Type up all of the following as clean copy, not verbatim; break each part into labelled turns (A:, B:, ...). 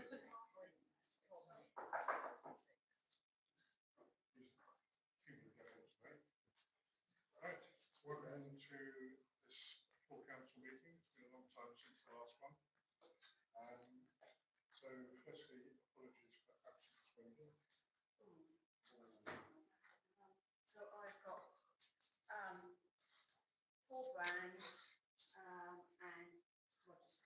A: Right, welcome to this full council meeting. It's been a long time since the last one. So firstly, apologies for absence when here.
B: So I've got Paul Brown and Roger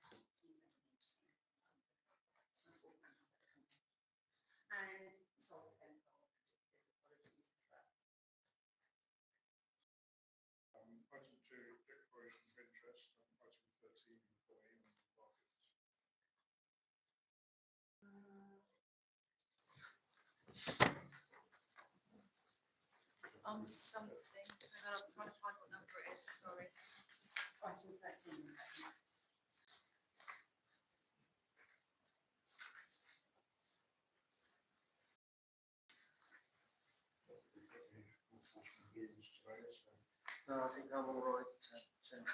B: and Sol Penfold. Apologies as well.
A: Item 2, declaration of interest, and item 13, employee and markets.
C: Something. Hang on, I'm trying to find what number it is. Sorry.
B: Item 13.
A: We've got the North Walsham Blues today, so
D: No, I think I'm all right.
A: okay.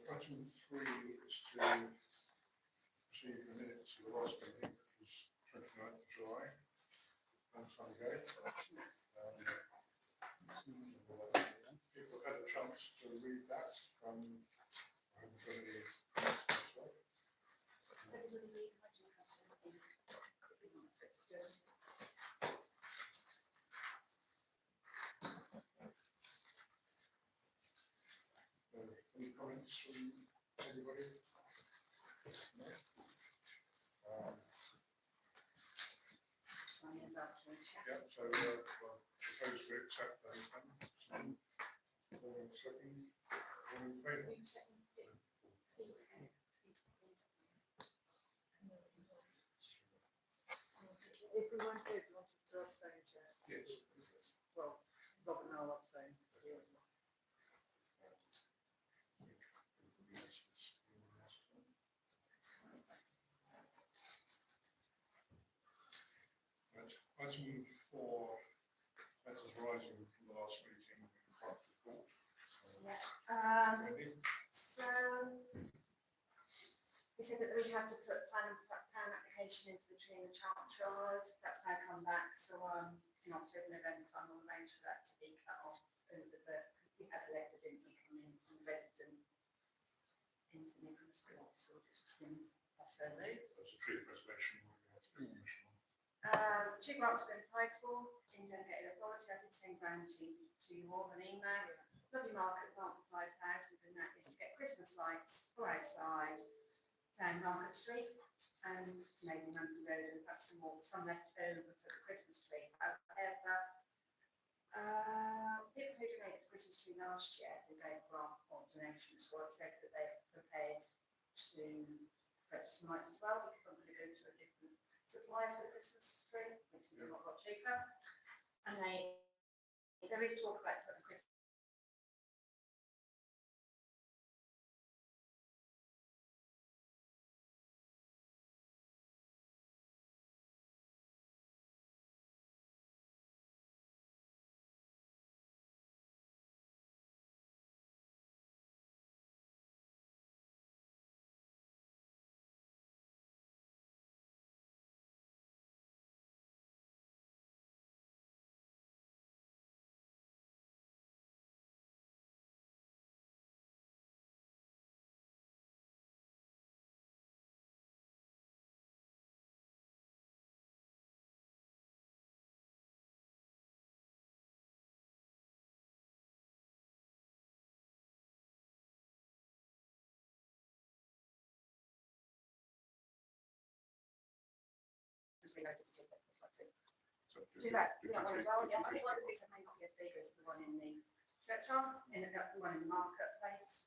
A: Item 3 is to receive the minutes of the last meeting, which was 29th of July, long time ago. People have had a chance to read that. I haven't got any comments myself.
B: Everybody read what you have something.
A: Any comments from anybody? No?
B: Sign is after each.
A: Yeah, so well, propose to accept those then. All in second, all in favour?
C: If we weren't here, do you want us to abstain, Chair?
A: Yes.
C: Well, Robert and I'll abstain.
A: Right. Item 4, letters rising from the last meeting, clerk report. So, ready?
B: So he said that we had to put plan application into the tree in the churchyard. That's now come back. So in October, November time, we'll arrange for that to be cut off over the. We had a letter, didn't we, come in from the resident into Nicholas Court, so we'll just trim off her roof.
A: That's a tree preservation. We have to do permission on.
B: 2 grants have been applied for in delegated authority. I did send round to you all an email. Lovely market grant for 5,000, and that is to get Christmas lights for outside down Market Street and maybe Manton Road, and perhaps some left over for the Christmas tree. However, people who donated the Christmas tree last year who gave grant or donations for it said that they're prepared to purchase some lights as well, because I'm going to go to a different supplier for the Christmas tree, which is a lot cheaper. And there is talk about putting Christmas do that one as well. Yeah, I think one of these may not be as big as the one in the churchyard, the one in the marketplace.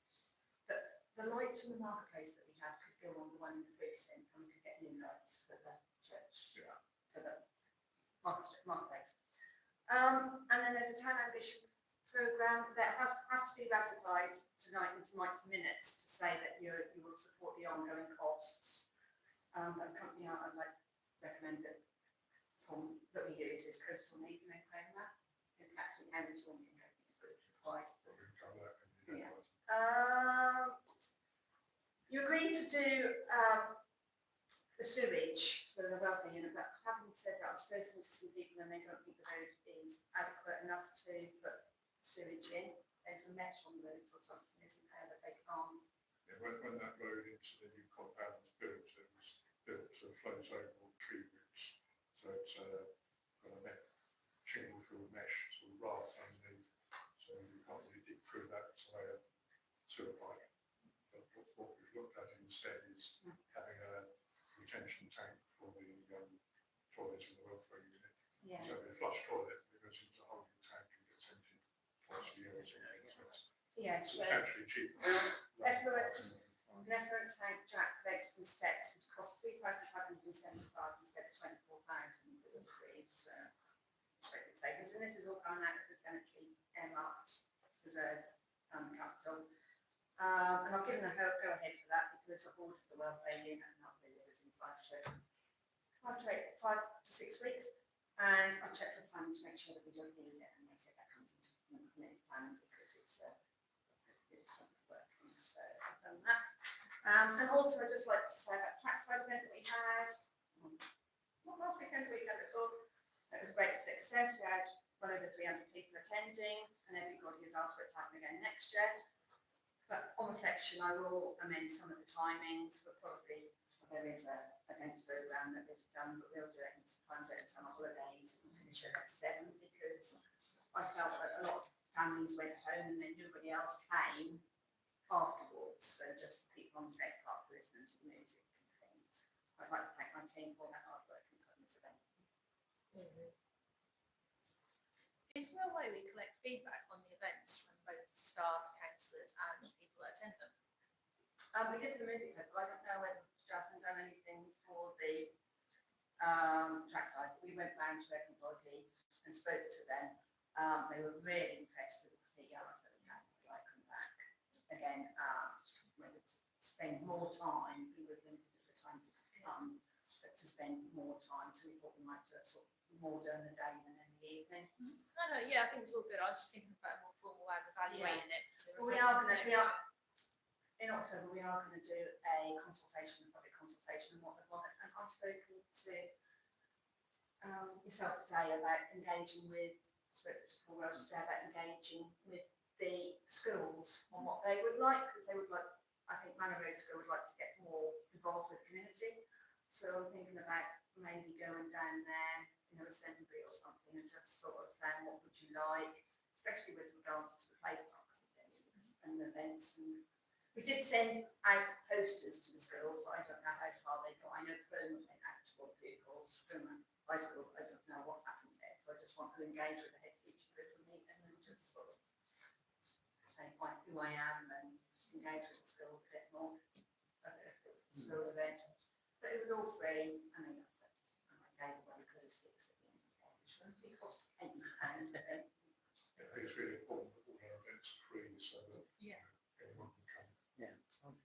B: But the lights from the marketplace that we have could go on the one in the precinct, and we could get new lights for the church.
A: Yeah.
B: For the marketplace. And then there's a town ambition programme that has to be ratified tonight in tonight's minutes to say that you will support the ongoing costs. But the company I'd like to recommend that that we use is Coastal Meat, you may claim that. In fact, it can be in twice.
A: We'll cover that in the
B: Yeah.
A: agenda item.
B: You agreed to do the sewage for the welfare unit, but having said that, I've spoken to some people and they don't think the road is adequate enough to put sewage in. There's a mesh on the roads or something, isn't there, that they can't.
A: Yeah, when that road into the new compound was built, it was built to float over all tree roots. So it's got a shingle filled mesh sort of raft underneath. So you can't really dig through that to a sewer pipe. But what we've looked at instead is having a retention tank for the toilets in the welfare unit.
B: Yeah.
A: So a flush toilet that goes into the holding tank and gets emptied twice a year or something. So it's
B: Yes, so
A: substantially cheaper.
B: effluent tank, jack legs and steps has cost £3,575 instead of 24,000 that was agreed, so great savings. And this is all coming out of the cemetery earmarked reserve capital. And I've given a go ahead for that because I've ordered the welfare unit and I've really was in 5 to 6 weeks. And I've checked the plan to make sure that we don't need it, and they said that comes into the committee plan because it's something working. So I've done that. And also I'd just like to say about the trackside event that we had. Not last weekend, the weekend before. It was a great success. We had well over 300 people attending, and everybody has asked for it to happen again next year. But on reflection, I will amend some of the timings. There is a events programme that we've done, but we'll do it in summer holidays and finish it at 7 because I felt that a lot of families went home and then nobody else came afterwards. So just people on State Park listening to the music and things. I'd like to thank my team for that hard work in putting this event.
E: Is there a way we collect feedback on the events from both staff, councillors and people that attend them?
B: We did the music festival. I don't know whether Justin done anything for the trackside. We went round to everybody and spoke to them. They were really impressed with the graffiti hours that we had. I'd like them back again. We would spend more time. We were limited at the time to come, but to spend more time. So we thought we might do it sort of more during the day than in the evening.
E: No, yeah, I think it's all good. I was just thinking about a more formal way of evaluating it.
B: Well, in October, we are going to do a consultation, a public consultation on what they want. And I've spoken to yourself today about engaging with, spoke to Paul Welsh today about engaging with the schools on what they would like, because they would like, I think Manor Road School would like to get more involved with the community. So I'm thinking about maybe going down there in an assembly or something and just sort of saying, what would you like, especially with regards to the play parks and things and events. And we did send out posters to the schools, but I don't know how far they got. I know Cromer went out to all the pupils, Cromer High School, I don't know what happened there. So I just want to engage with the head teacher a bit and then just sort of say who I am and just engage with the schools a bit more. School event. But it was all free and they loved it. And I gave away glue sticks at the end of the day, which only cost £8.
A: Yeah, it's really important that all our events are free so that anyone can come.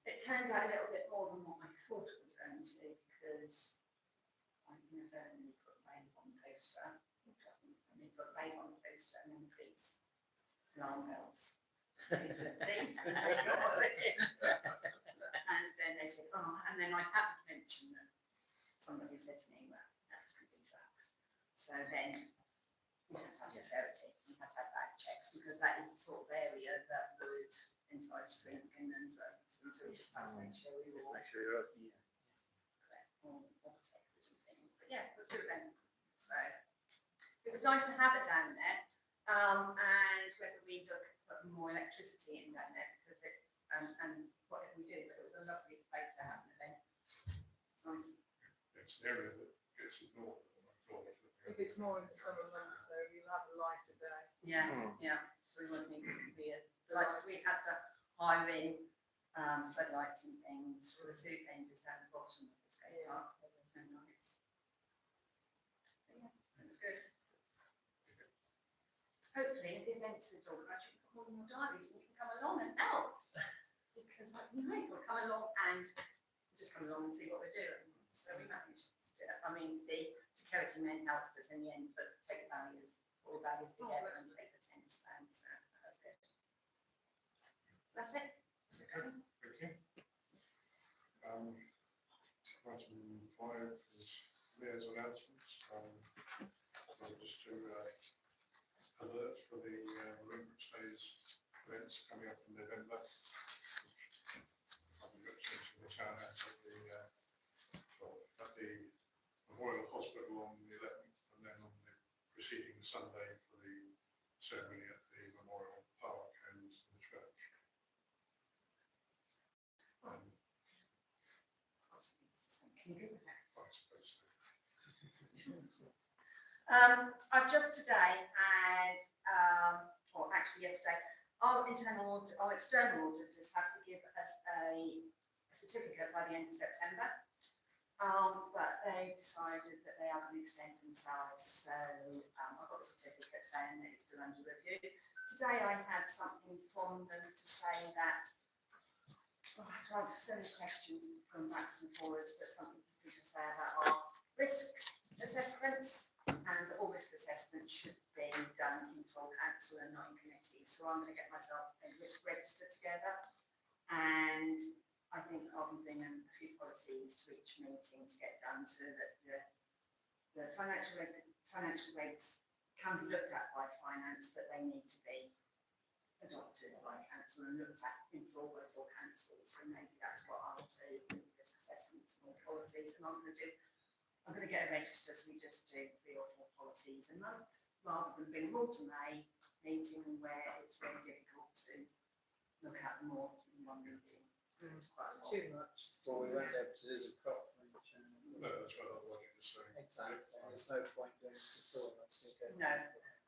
B: It turned out a little bit more than what I thought it was going to because I never really put rave on the poster. I mean, put rave on the poster and then police alarm bells. Police were police and they got it. And then they said, oh, and then I happened to mention that somebody said to me, well, that's going to be drugs. So then we had to have security, we had to have back checks because that is the sort of area that would entice drinking and drugs. And so we just had to make sure we were all correct, all protected and things. But yeah, it was a good event. So it was nice to have it down there. And whether we look at putting more electricity in down there because it and whatever we do, but it was a lovely place to have an event. It's nice.
A: It's an area that gets ignored.
C: If it's more in the summer months, though, you'll have a lighter day.
B: Yeah. So we won't need to be like we had to hire in floodlights and things for the food vendors down the bottom of the skate park. There was no lights. But yeah, it was good. Hopefully, if the events are done, I should put more in your diaries and you can come along and help. Because you might as well come along and just come along and see what we're doing. So we managed to do it. I mean, the security men helped us in the end, but take the barriers, all the barriers together and take the tents down. So that's good. That's it. That's okay.
A: Thank you. Item 5 is mayor's announcements. So just to alert for the Remembrance Days events coming up in November. I'll be representing the town at the Royal Hospital on the 11th, and then on the preceding Sunday for the ceremony at the Memorial Park and the church. I suppose so.
B: I've just today had, or actually yesterday, our external auditors have to give us a certificate by the end of September. But they decided that they are going to extend themselves, so I've got a certificate saying that it's still under review. Today I had something from them to say that, I had to answer so many questions going backwards and forwards, but something to say about our risk assessments, and all risk assessments should be done in full council and not in committee. So I'm going to get myself a risk register together, and I think I'll be bringing a few policies to each meeting to get done so that the financial rates can be looked at by finance, but they need to be adopted by council and looked at in full by full council. So maybe that's what I'll do with risk assessments and all policies. And I'm going to get a register, so we just do 3 or 4 policies a month, rather than being all to May meeting where it's very difficult to look at them all in one meeting. It's quite a lot.
C: Too much.
D: Well, we won't be able to do the crop mention.
A: No, that's what I wanted to say.
D: Exactly. There's no point doing it at all unless we go.
B: No,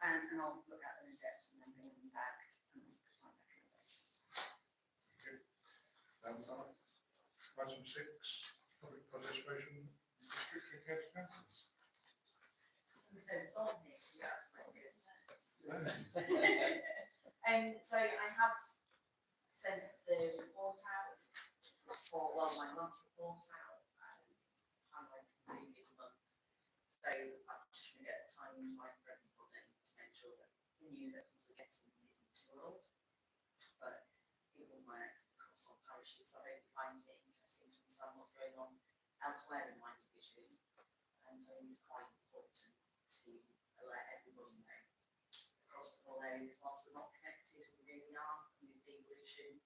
B: and I'll look at them in depth and then bring them back and put my recommendations.
A: Item 6, public participation, restricted care councils.
F: There's no salt here, yeah, it's quite good.
A: No.
F: So I have sent the report out for, well, my last report out, highlighting the previous month. So I'm just going to get the timings right for everybody to make sure that the news that we're getting isn't too old. But it will work across all parishes, so I hope you find it interesting to understand what's going on elsewhere in my division. And so it's quite important to let everybody know across the whole areas, whilst we're not connected, we really are with devolution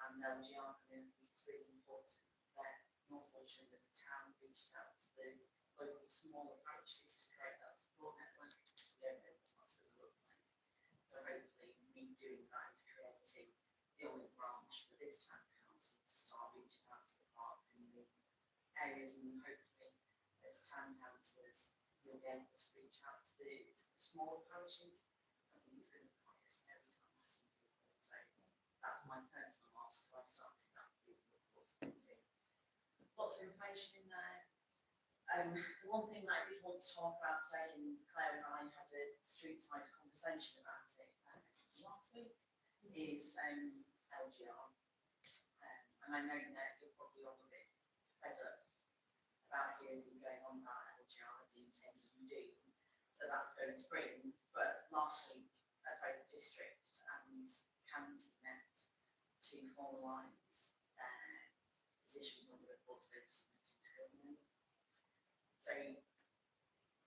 F: and LGR, and it's really important that North Walsham as a town reaches out to the local smaller parishes to create that support network, because we don't know what that's going to look like. So hopefully me doing that is creating the olive branch for this town council to start reaching out to the parks in the areas, and hopefully as town councillors you'll be able to reach out to the smaller parishes. I think it's going to be quite a scary time for some people. So that's my personal ask. So I started that with reports thinking. Lots of information in there. The one thing that I did want to talk about today, and Claire and I had a street side conversation about it last week, is LGR. And I know that you're probably all a bit fed up about hearing going on about LGR and the intended doom that that's going to bring. But last week, both district and county met to formalise their positions on the reports they've submitted to government. So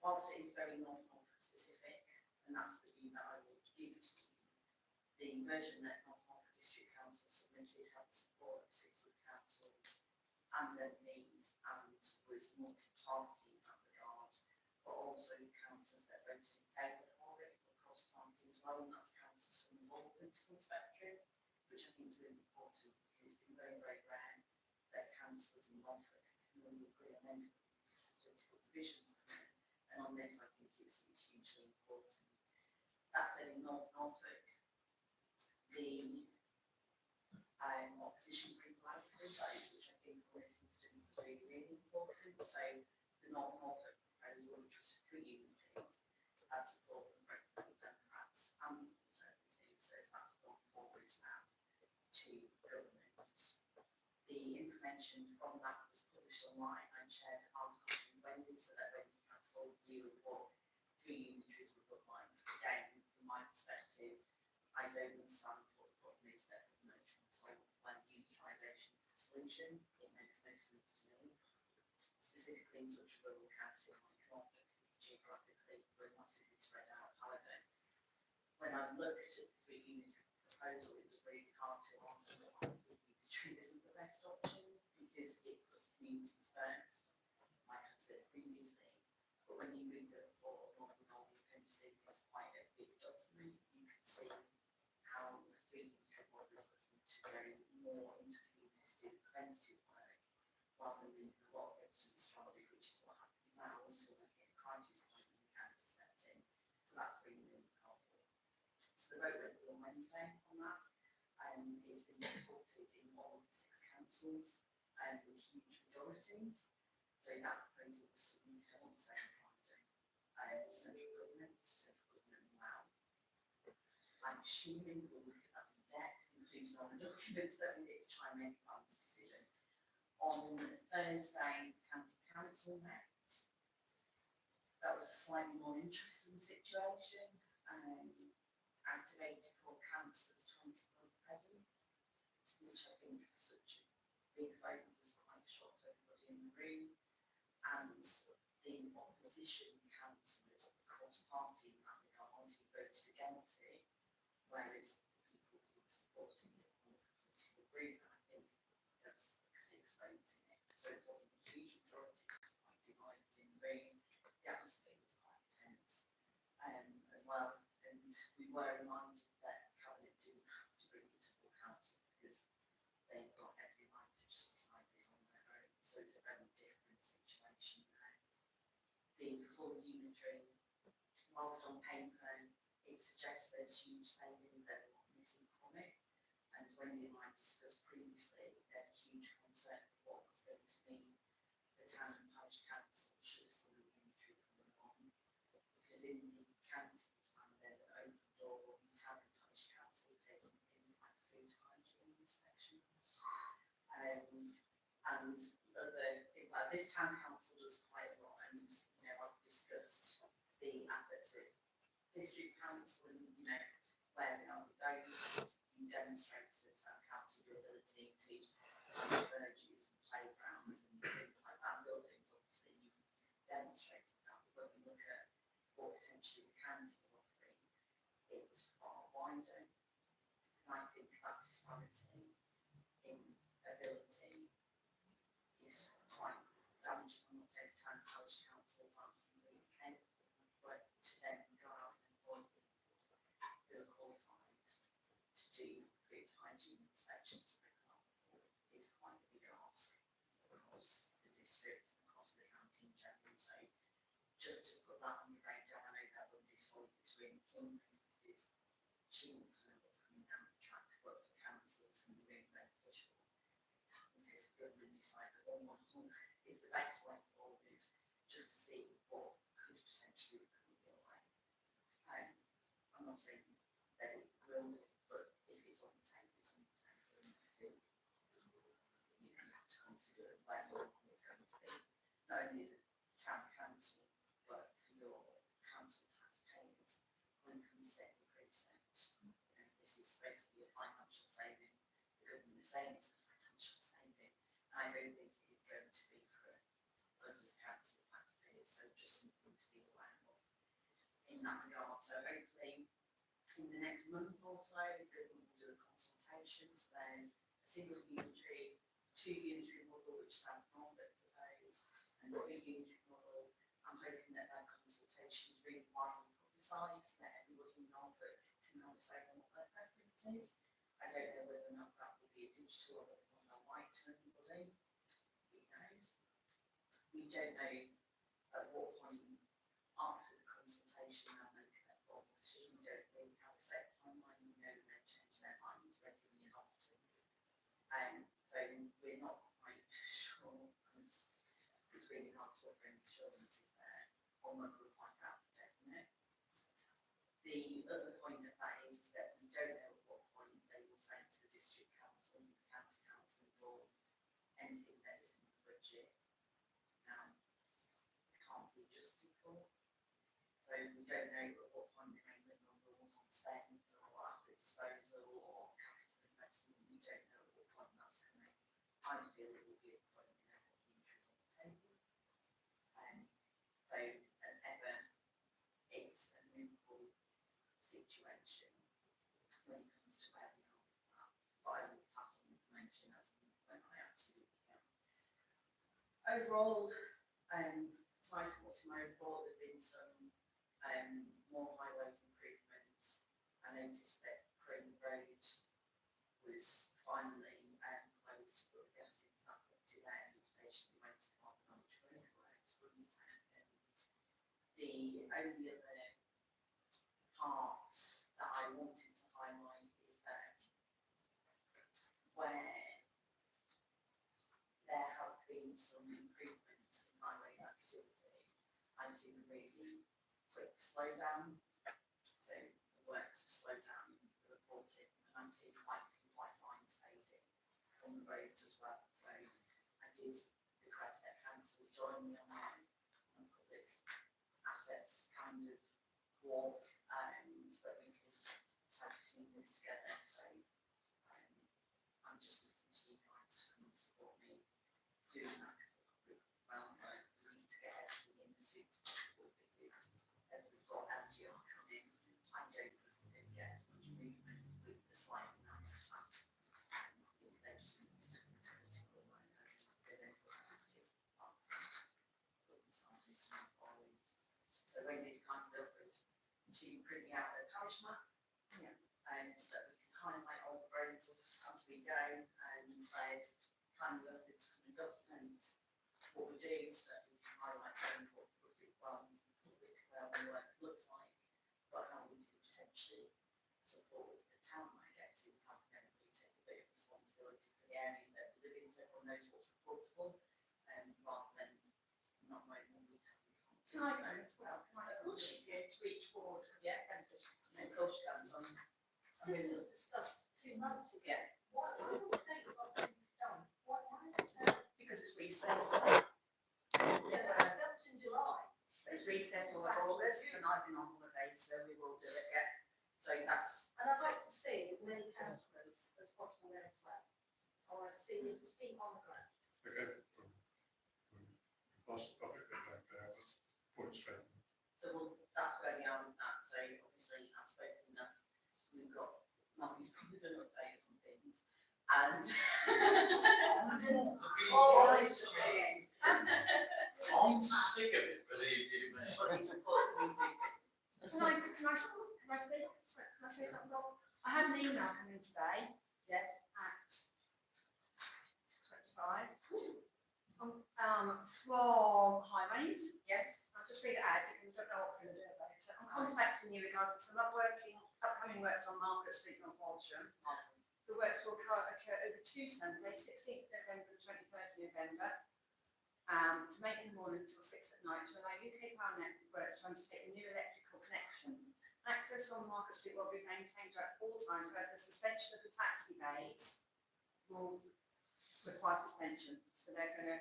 F: whilst it is very North Norfolk specific, and that's the view that I will give to you, the version that North Norfolk District Council submitted had the support of 6 other councils and MPs, and was multi-party in that regard, but also councils that voted in favour for it were cross-party as well, and that's councils from the whole political spectrum, which I think is really important, because it's been very, very rare that councillors in Norfolk can really agree on any political divisions come in, and on this I think it's hugely important. That said, in North Norfolk, the opposition group likely vote, which I think for this instance was really, really important. So the North Norfolk proposal, which was for 3 unitaries, had support from both the Democrats and the Conservatives, so that's gone forward now to government. The information from that was published online and shared articles with Wendy, so that Wendy had a full view of what 3 unitaries would look like. Again, from my perspective, I don't understand what the problem is that government trying to solve when unitarisation is the solution. It makes no sense to me. specifically in such a rural county like Norfolk, geographically, we're massively spread out. However, when I looked at the three unitary proposal, it was really hard to argue that unitary isn't the best option because it puts communities first, like I said previously. But when you read the report, normally all the appendices is quite a big document. You can see how the three unitary board is looking to go more into communities to do preventative work rather than leaving a lot of residents stranded, which is what happens now until we get a crisis point in the county steps in. So that's really, really helpful. So the vote went through on Wednesday on that. It's been supported in all of the 6 councils with huge majorities. So that proposal was submitted on the same Friday. Central government now. I'm assuming we'll look at that in depth, including all the documents that we need to try and make a balanced decision. On Thursday, County Council met. That was a slightly more interesting situation. Activated for councillors 21 present, which I think for such a big vote was quite a shock to everybody in the room. And the opposition councillors, of course, party in that regard, who voted against it, whereas the people who were supporting it were the political group, and I think there was like 6 votes in it. So it wasn't a huge majority, it was quite divided in the room. The atmosphere was quite tense as well. And we were reminded that Cabinet didn't have to bring it to full council because they've got every right to just decide this on their own. So it's a very different situation there. The full unitary, whilst on paper, it suggests there's huge savings, there's a lot missing from it. And as Wendy and I discussed previously, there's a huge concern of what was going to mean the town and parish council should have seen the unitary come along. Because in the county plan, there's an open door on the town and parish councils taking things like food hygiene inspections. And other things like this town council does quite a lot, and I've discussed the assets of district council and where we are with those. You demonstrate to the town council your ability to manage verges and playgrounds and things like that. Buildings, obviously, you demonstrated that. But when we look at what potentially the county are offering, it's far wider. And I think that disparity in ability is quite damaging. I'm not saying town and parish councils aren't really capable, but to then go out and employ people who are qualified to do food hygiene inspections, for example, is quite a big ask across the district and across the county in general. So just to put that on your radar, I know that will dissolve between Kimberley because she wants to know what's coming down the track, but for councils it's going to be really beneficial in case the government decide that one model is the best way forward, just to see what could potentially come your way. I'm not saying that it will do, but if it's on the table, it's on the table, and I think you have to consider where your money is going to be, not only as a town council, but for your council taxpayers when it comes to the precinct. This is supposed to be a financial saving. The government is saying it's a financial saving. I don't think it is going to be for us as council taxpayers, so just something to be aware of in that regard. So hopefully in the next month or so, the government will do a consultation. So there's a single unitary, 2 unitary model, which South Norfolk proposed, and 3 unitary model. I'm hoping that that consultation is really widely publicised, that everybody in Norfolk can have a say on what their preference is. I don't know whether or not that will be a digital or whether or not white to everybody. Who knows? We don't know at what point after the consultation they'll make their formal decision. We don't really have a set timeline. We know they change their minds regularly and often. So we're not quite sure, because it's really hard to offer any assurances there on when we'll find out for definite. The other point of that is that we don't know at what point they will say to the district council and the county council involved anything that is in the budget now can't be adjusted for. So we don't know at what point they make the rules on spend or asset disposal or capital investment. We don't know at what point that's coming. I feel it will be at the point we know what the interest on the table. So as ever, it's a movable situation when it comes to where we are. But I will pass on information as and when I absolutely can. Overall, aside from what's in my report, there've been some more highways improvements. I noticed that Crane Road was finally closed to put gas in that today, and patiently waiting on which road works wouldn't happen. The only other part that I wanted to highlight is that where there have been some improvements in highways activity, I've seen a really quick slowdown. So the works have slowed down in the reporting, and I'm seeing white lines fading on the roads as well. So I did request that councillors join me on that public assets kind of walk, so that we can tag team this together. So I'm just looking to you guys to come and support me doing that, because we need to get everything in as soon as possible, because as we've got LGR coming, I don't think we're going to get as much movement with the slightly nicer plans. I think they're just going to be stuck into political work. There's any active so Wendy's kind of offered to print me out a parish map, so that we can highlight all the roads as we go, and there's kind of offered to kind of document what we do, so that we can highlight what public work looks like, but how we can potentially support the town, I guess, in helping everybody take a bit of responsibility for the areas that we live in, so everyone knows what's reportable, rather than not knowing what we can.
B: Can I go as well? Can I contribute to each ward?
F: Yeah. And of course you can, so
C: This was discussed 2 months ago.
F: yeah.
C: Why was the date not done? Why is it
B: Because it's recess.
C: that was in July?
B: It's recess all of August, and I've been on holiday, so we will do it, yeah.
F: So that's,
C: And I'd like to see as many councillors as possible there as well. I want to see the feet on the ground.
A: Okay, past the public point straight.
F: so that's where we are with that. So obviously I've spoken enough. We've got Mark's probably done updates on things, and
C: Oh,
G: I'm sick of it, believe you me.
F: but these reports have been big.
B: Can I speak? Sorry, can I say something, Rob? I had an email come in today
F: Yes.
B: at 25, from Highways.
F: Yes.
B: I'll just read it out because I don't know what we're going to do about it. I'm contacting you regarding some upcoming works on Market Street, North Walsham. The works will occur over 2 Sundays, 16th November and 23rd November, from 8 in the morning until 6 at night, to allow UK Power Networks to undertake a new electrical connection. Access on Market Street will be maintained at all times, where the suspension of the taxi bays will require suspension, so they're going to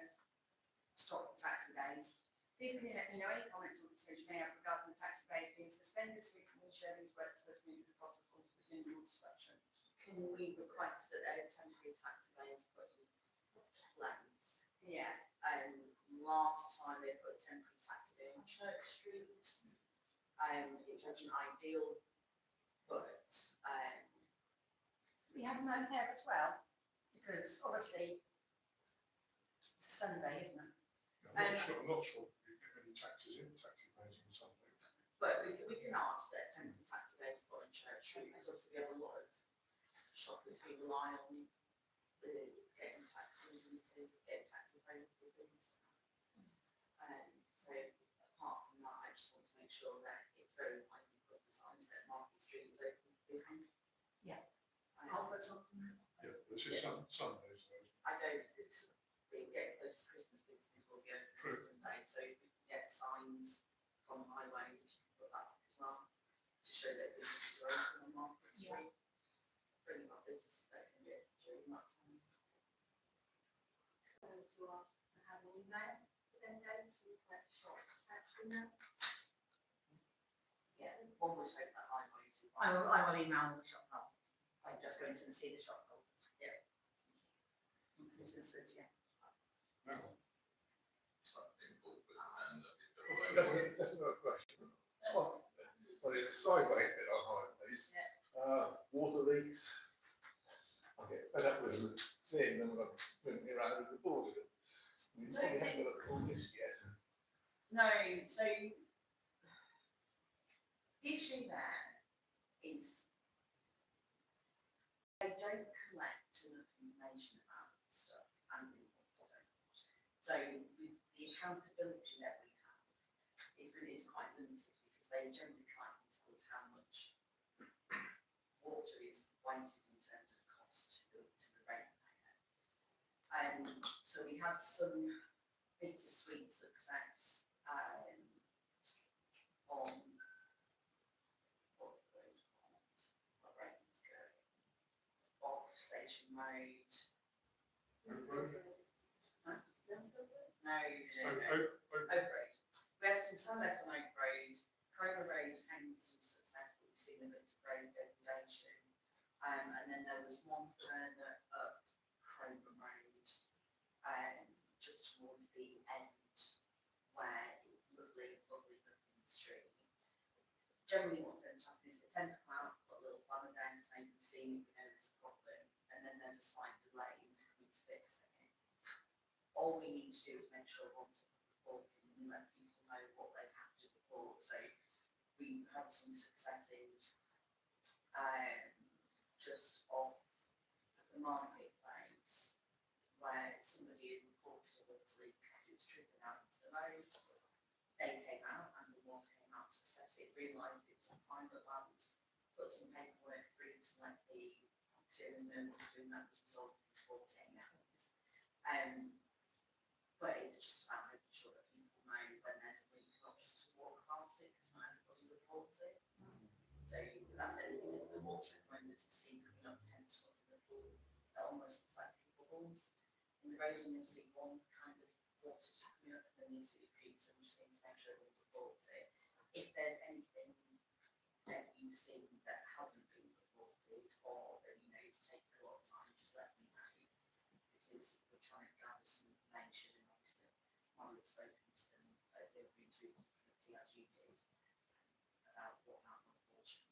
B: stop the taxi bays. Please can you let me know any comments or decisions you may have regarding the taxi bays being suspended, so we can ensure these works are as smooth as possible with minimal disruption.
F: Can we request that they're temporary taxiways put in lanes?
B: Yeah.
F: Last time they put a temporary taxiway on Church Street. It wasn't ideal, but
B: We have no hair as well, because obviously it's a Sunday, isn't it?
A: I'm not sure we get any taxis in, taxi bays and something.
F: but we can ask that temporary taxiways put on Church Street, because obviously we have a lot of shoppers who rely on getting taxis and to get taxis home for things. So apart from that, I just want to make sure that it's very widely publicised that Market Street is open for business.
B: Yeah. I'll put something.
A: Yeah, this is Sundays though.
F: I don't, it's, we get close to Christmas, businesses will be open
A: True.
F: on Sunday, so if we can get signs from highways, if you can put that up as well, to show that businesses are open on Market Street. Bringing up businesses that can do it during that time.
C: So to ask to have an email, then dates with that shops, actually, no.
F: Yeah, one would hope that highways would.
B: I will email the shop holders. I'm just going to see the shop holders.
F: Yeah.
B: Businesses, yeah.
A: No.
G: Something put with hand up, if the way
A: Just another question. Well, it's sideways bit on highways. Water leaks. I get fed up with them, seeing them when I'm swimming around with the board with them. We probably haven't got a full list yet.
F: No, so the issue there is they don't collect enough information about stuff and people don't. So with the accountability that we have is quite limited because they generally can't tell us how much water is wasted in terms of cost to the ratepayer. So we had some bittersweet success on what's the road called? What road is going? Off Station Road.
A: Oak Road?
F: No.
A: Oak
F: Oak Road. We had some success on Oak Road. Cromer Road came with some success, but we've seen a bit of road degradation. And then there was one further up Cromer Road, just towards the end, where it was lovely looking street. Generally what tends to happen is they tend to come out, put a little banner there and say, we've seen it, we know there's a problem, and then there's a slight delay in coming to fix it. All we need to do is make sure once it's reporting and let people know what they have to report. So we had some success in just off the marketplace where somebody had reported a water leak because it was dripping out into the road. They came out and the water came out to assess it, realised it was on private land, put some paperwork through to let the practitioners know what to do, and that was resolved in 14 hours. But it's just about making sure that people know when there's a leak, not just to walk past it, because not everybody reports it. So that's anything with the water at the moment that you see coming up tends to look a little, that almost looks like bubbles in the road, and you'll see one kind of water just coming up, and then you'll see the creeks, and we just need to make sure everyone reports it. If there's anything that you've seen that hasn't been reported, or that you know is taking a lot of time, just let me know, because we're trying to gather some information, and obviously I would have spoken to them, they've been through the committee as you did, about what happened on North Walsham.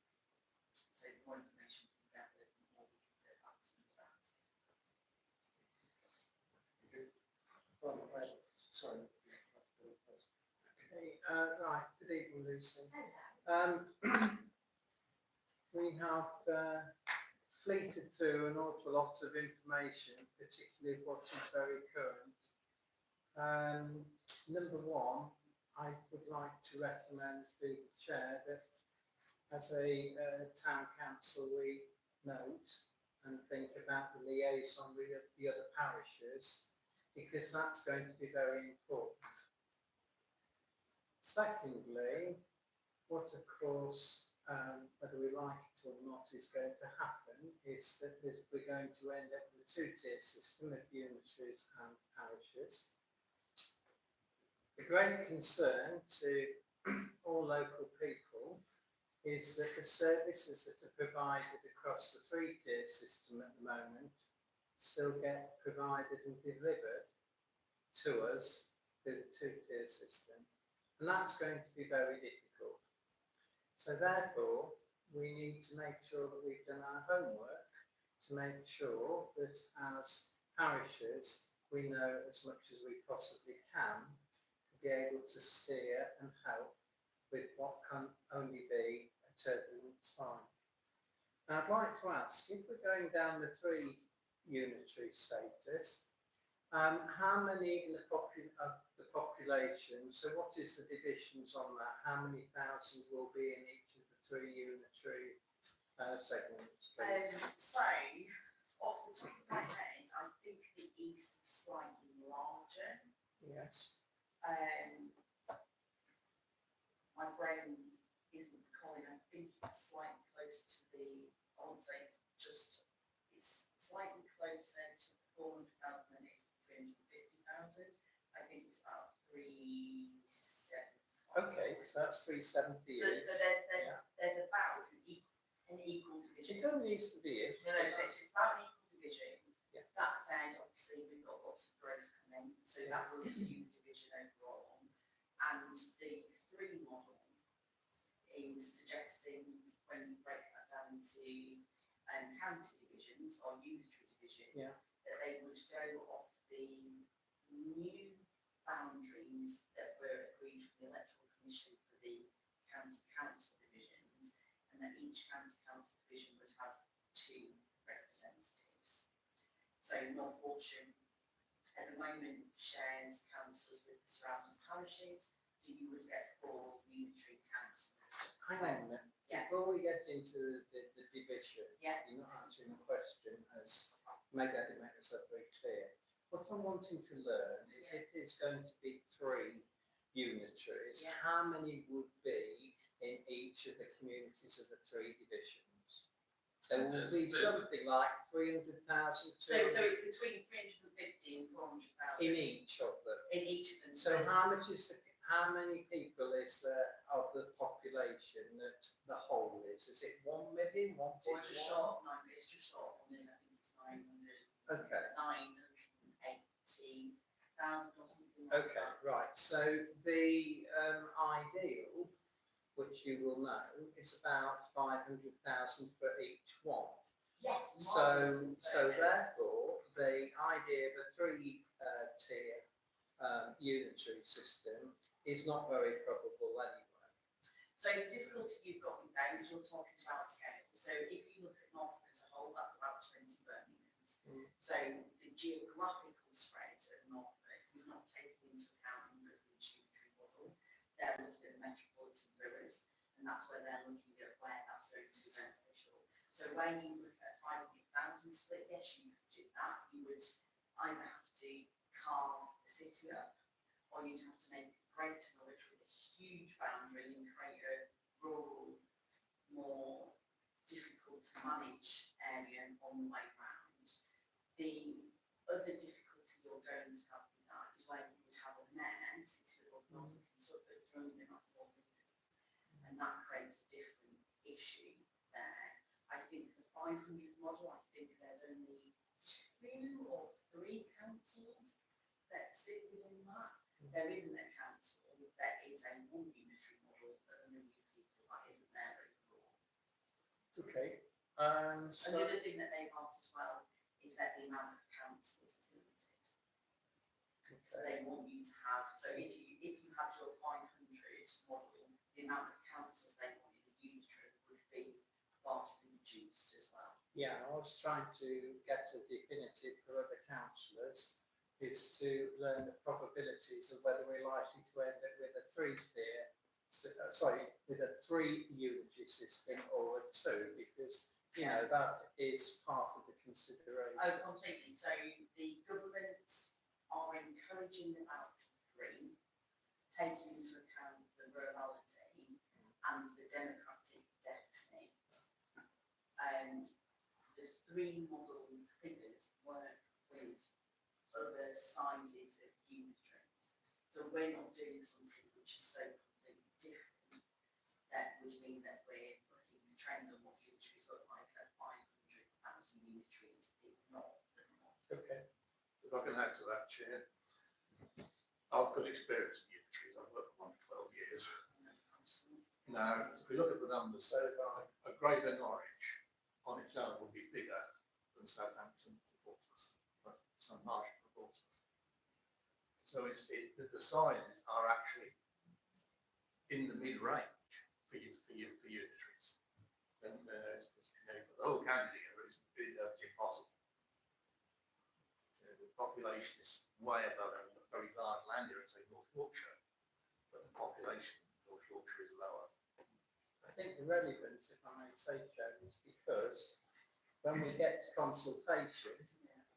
F: So the more information we can gather, the more we can go back to them about it.
D: Sorry. Okay, right, good evening, Lucy.
C: Hello.
D: We have fleeted through an awful lot of information, particularly what is very current. Number one, I would like to recommend to the chair that as a town council we note and think about the liaison with the other parishes, because that's going to be very important. Secondly, what of course, whether we like it or not, is going to happen is that we're going to end up with a two-tier system of unitaries and parishes. The great concern to all local people is that the services that are provided across the three-tier system at the moment still get provided and delivered to us through the two-tier system. And that's going to be very difficult. So therefore, we need to make sure that we've done our homework to make sure that as parishes, we know as much as we possibly can to be able to steer and help with what can only be a turbulent time. Now, I'd like to ask, if we're going down the three unitary status, how many in the population, so what is the divisions on that? How many thousands will be in each of the three unitary segments?
F: So, off the top of my head, I think the east is slightly larger.
D: Yes.
F: My brain isn't recalling, I think it's slightly closer to I would say it's slightly closer to 400,000 than it's 350,000. I think it's about 375.
D: Okay, so that's 370.
F: So there's about an equal division.
D: It only used to be it.
F: No, so it's about an equal division.
D: Yeah.
F: That said, obviously we've got lots of growth coming, so that will skew the division overall. And the three model is suggesting when you break that down to county divisions or unitary divisions,
D: Yeah.
F: that they would go off the new boundaries that were agreed from the Electoral Commission for the county council divisions, and that each county council division would have 2 representatives. So North Walsham at the moment shares councillors with the surrounding parishes, so you would get 4 unitary councillors.
D: Hang on a minute.
F: Yeah.
D: Before we get into the division,
F: Yeah.
D: you're not answering the question as maybe I didn't make myself very clear. What I'm wanting to learn is if it's going to be 3 unitaries,
F: Yeah.
D: how many would be in each of the communities of the 3 divisions? There will be something like 300,000
F: So it's between 350 and 400,000
D: in each of them.
F: in each of them.
D: So
F: there's-
D: how many people is there of the population that the whole is? Is it 1 million, 1.1?
F: It's just short of 9, it's just short of 1 million, I think it's 900.
D: Okay.
F: 980,000 or something like
D: Okay,
F: that.
D: right. So the ideal, which you will know, is about 500,000 for each one.
F: Yes.
D: So therefore, the idea of a 3-tier unitary system is not very probable anyway.
F: So the difficulty you've got with that is you're talking about scale. So if you look at Norfolk as a whole, that's about 20 Birminghams. So the geographical spread of Norfolk is not taken into account in the government's unitary model. They're looking at the metropolitan boroughs, and that's where they're looking at where that's going to be beneficial. So when you look at a 500,000 split, yes, you could do that. You would either have to carve the city up, or you'd have to make a greater Norwich with a huge boundary and create a rural, more difficult to manage area on the way round. The other difficulty you're going to have with that is where you would have a mayor, city of Norfolk and Suffolk, you're only going to have 4 members, and that creates a different issue there. I think the 500 model, I think there's only 2 or 3 councils that sit within that. There isn't a council that is a 1 unitary model of 1 million people, that isn't there overall.
D: Okay.
F: And
D: So
F: the other thing that they've asked as well is that the amount of councillors is limited. So they want you to have, so if you had your 500 model, the amount of councillors they want in the unitary would be vastly reduced as well.
D: yeah, I was trying to get a definitive for other councillors is to learn the probabilities of whether we're likely to end up with a 3-tier, with a 3 unitary system or a 2, because you know that is part of the consideration.
F: Oh, completely. So the government are encouraging the outcome 3, taking into account the rurality and the democratic deficit. The 3 model figures work with other sizes of unitaries. So we're not doing something which is so completely different. That would mean that we're looking the trend on what unitaries look like at 500,000 unitaries is not the norm.
D: Okay.
A: If I can add to that, Chair, I've got experience in unitaries. I've worked for one for 12 years. Now, if we look at the numbers, a Greater Norwich on its own would be bigger than Southampton or Portsmouth, but some margin for Portsmouth. So the sizes are actually in the mid-range for unitaries. And the whole county together is impossible. The population is way above a very large land area, say North Walsham, but the population of North Yorkshire is lower.
D: I think the relevance, if I may say, Joe, is because when we get to consultation,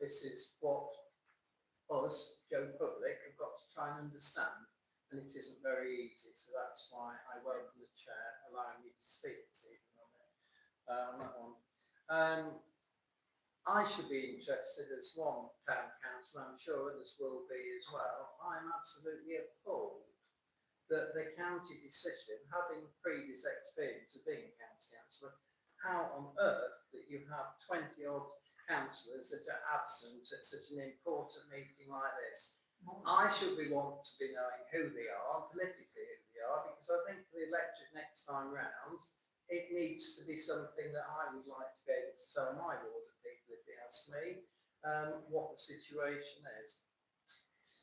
D: this is what us, Joe Public, have got to try and understand, and it isn't very easy. So that's why I welcome the chair allowing me to speak this evening on that one. I should be interested as one town council, I'm sure others will be as well. I'm absolutely appalled that the county decision, having previous experience of being a county councillor, how on earth that you have 20 odd councillors that are absent at such an important meeting like this I should want to be knowing who they are, politically who they are, because I think for the election next time round, it needs to be something that I would like to be able to tell my ward of people if they ask me what the situation is.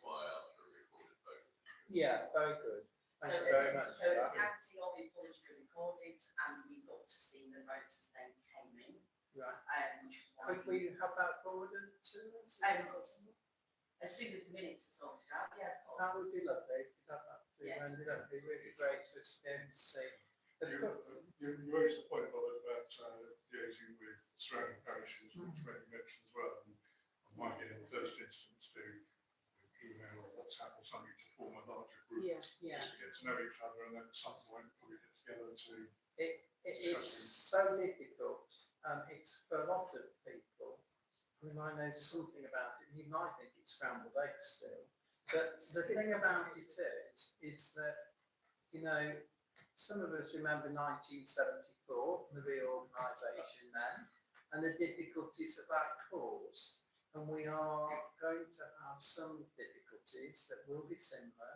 G: Why after a recorded vote?
D: Yeah, very good. Thank
F: So,
D: you very much
F: so
D: for
F: the
D: that.
F: county of apologies are recorded and we got to see the votes as they came in.
D: Right.
F: Which is why
D: Could we have that forwarded to us?
F: as soon as the minutes are sorted out, yeah, of
D: That
F: course.
D: would be lovely. If you have that to
F: Yeah.
D: Randy, that would be really great to us to be able to see. But
A: You raised the point, Robert, about liaising with surrounding parishes, which Wendy mentioned as well. And I might get in the first instance to email or WhatsApp or something to form a larger group,
D: yeah.
A: just to get to know each other, and then at some point probably get together to.
D: It's so difficult. It's for a lot of people. I mean, I know something about it. You might think it's scrambled eggs still, but the thing about it is that, you know, some of us remember 1974, the reorganisation then, and the difficulties that that caused. And we are going to have some difficulties that will be similar.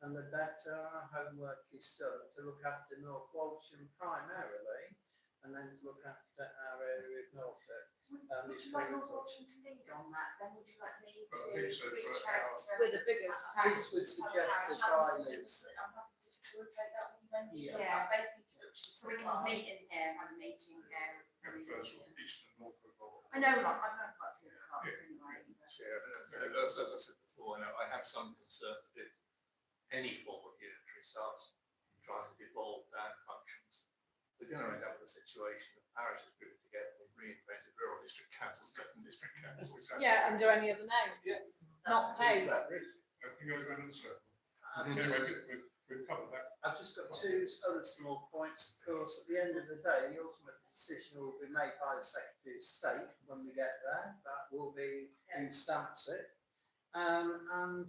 D: And the better our homework is done to look after North Walsham primarily, and then to look after our area of Norfolk.
B: Would you like North Walsham to lead on that? Then would you like me to
A: I think so,
B: reach
A: for
B: out
A: our-
B: to?
E: We're the biggest town.
D: This was suggested by Liz.
F: I'm happy to facilitate that with you, Wendy.
B: Yeah.
F: I'll make the introductions.
B: So we can meet in here, have a meeting here.
A: First of all, Eastern Norfolk.
B: I know, like, I've known quite a few of the class anyway.
G: As I said before, I have some concern that if any form of unitary starts trying to devolve down functions, we're going to end up with a situation of parishes grouped together and reinvented rural district councils, government district councils.
E: Yeah, under any other name.
G: Yeah.
E: Not paid.
A: Everything goes round in a circle. Anyway, we've covered that.
D: I've just got two other small points. Of course, at the end of the day, the ultimate decision will be made by the Secretary of State when we get there. That will be who stamps it. And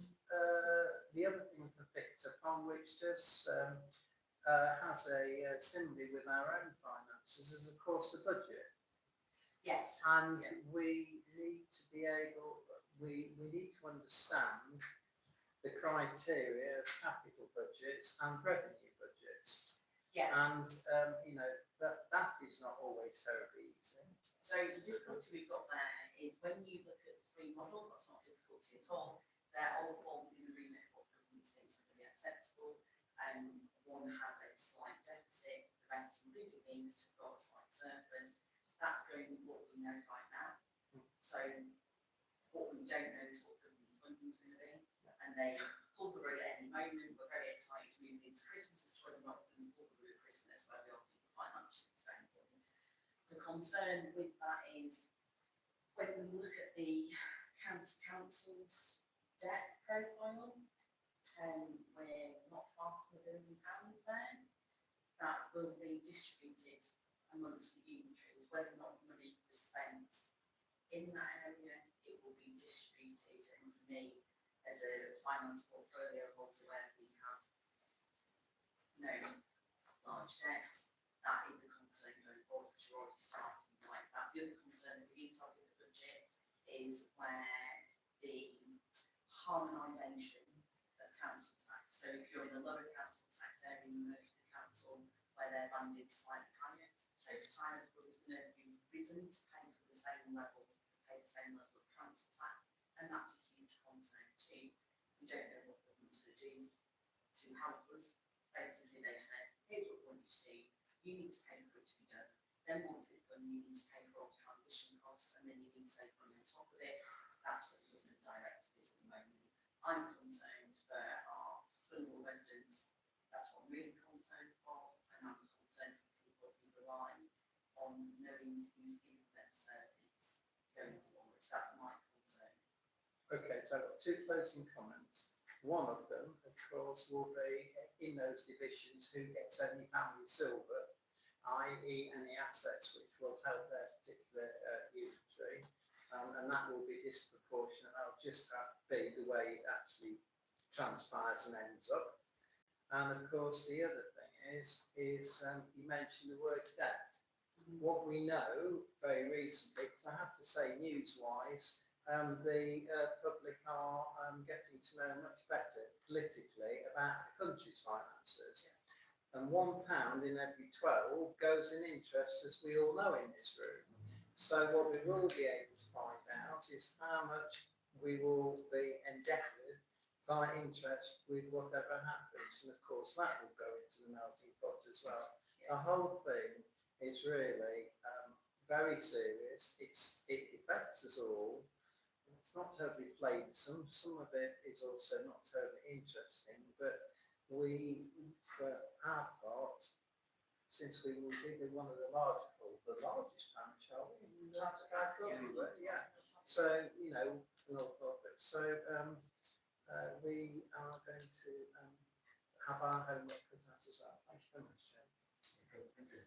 D: the other thing I picked up on, which just has a synergy with our own finances, is of course the budget.
F: Yes.
D: And we need to be able, we need to understand the criteria of capital budgets and revenue budgets.
F: Yeah.
D: And, you know, that is not always terribly easy.
F: So the difficulty we've got there is when you look at the three model, that's not difficulty at all. They're all formed in the remit of what government thinks are really acceptable. One has a slight deficit, the rest, including these, have got a slight surplus. That's going with what we know right now. So what we don't know is what government funding is going to be. And they pull the rug at any moment. We're very excited to move into Christmas as to whether or not we can pull the rug at Christmas, where we are thinking financially it's very important. The concern with that is when we look at the county council's debt profile, we're not far from £1 billion there. That will be distributed amongst the unitaries. Whether or not money was spent in that area, it will be distributed. And for me, as a finance portfolio holder where we have large debts, that is a concern going forward because you're already starting like that. The other concern that we need to have with the budget is where the harmonisation of council tax. So if you're in a lower council tax area and you merge with the council where they're banded slightly higher, over time everybody's going to be risen to pay for the same level, to pay the same level of council tax, and that's a huge concern too. We don't know what government's going to do to help us. Basically, they said, here's what we want you to do. You need to pay for it to be done. Then once it's done, you need to pay for all the transition costs, and then you need to save money on top of it. That's what the government directive is at the moment. I'm concerned for our vulnerable residents. That's what I'm really concerned for, and I'm concerned for people who rely on knowing who's giving them service going forward. That's my concern.
D: Okay, so I've got two closing comments. One of them, of course, will be in those divisions who gets any family silver, i.e. any assets which will help their particular unitary, and that will be disproportionate. That'll just be the way it actually transpires and ends up. And of course, the other thing is you mentioned the word debt. What we know very recently, because I have to say news-wise, the public are getting to know much better politically about the country's finances. And £1 in every 12 goes in interest, as we all know in this room. So what we will be able to find out is how much we will be indebted by interest with whatever happens. And of course that will go into the melting pot as well. The whole thing is really very serious. It affects us all. It's not terribly flavoursome. Some of it is also not terribly interesting, but we, for our part, since we will be one of the largest parish, are we? Yeah. So, you know, North Walsham. So we are going to have our homework cut out as well. Thank you very much, Jane.
A: Okay, thank you.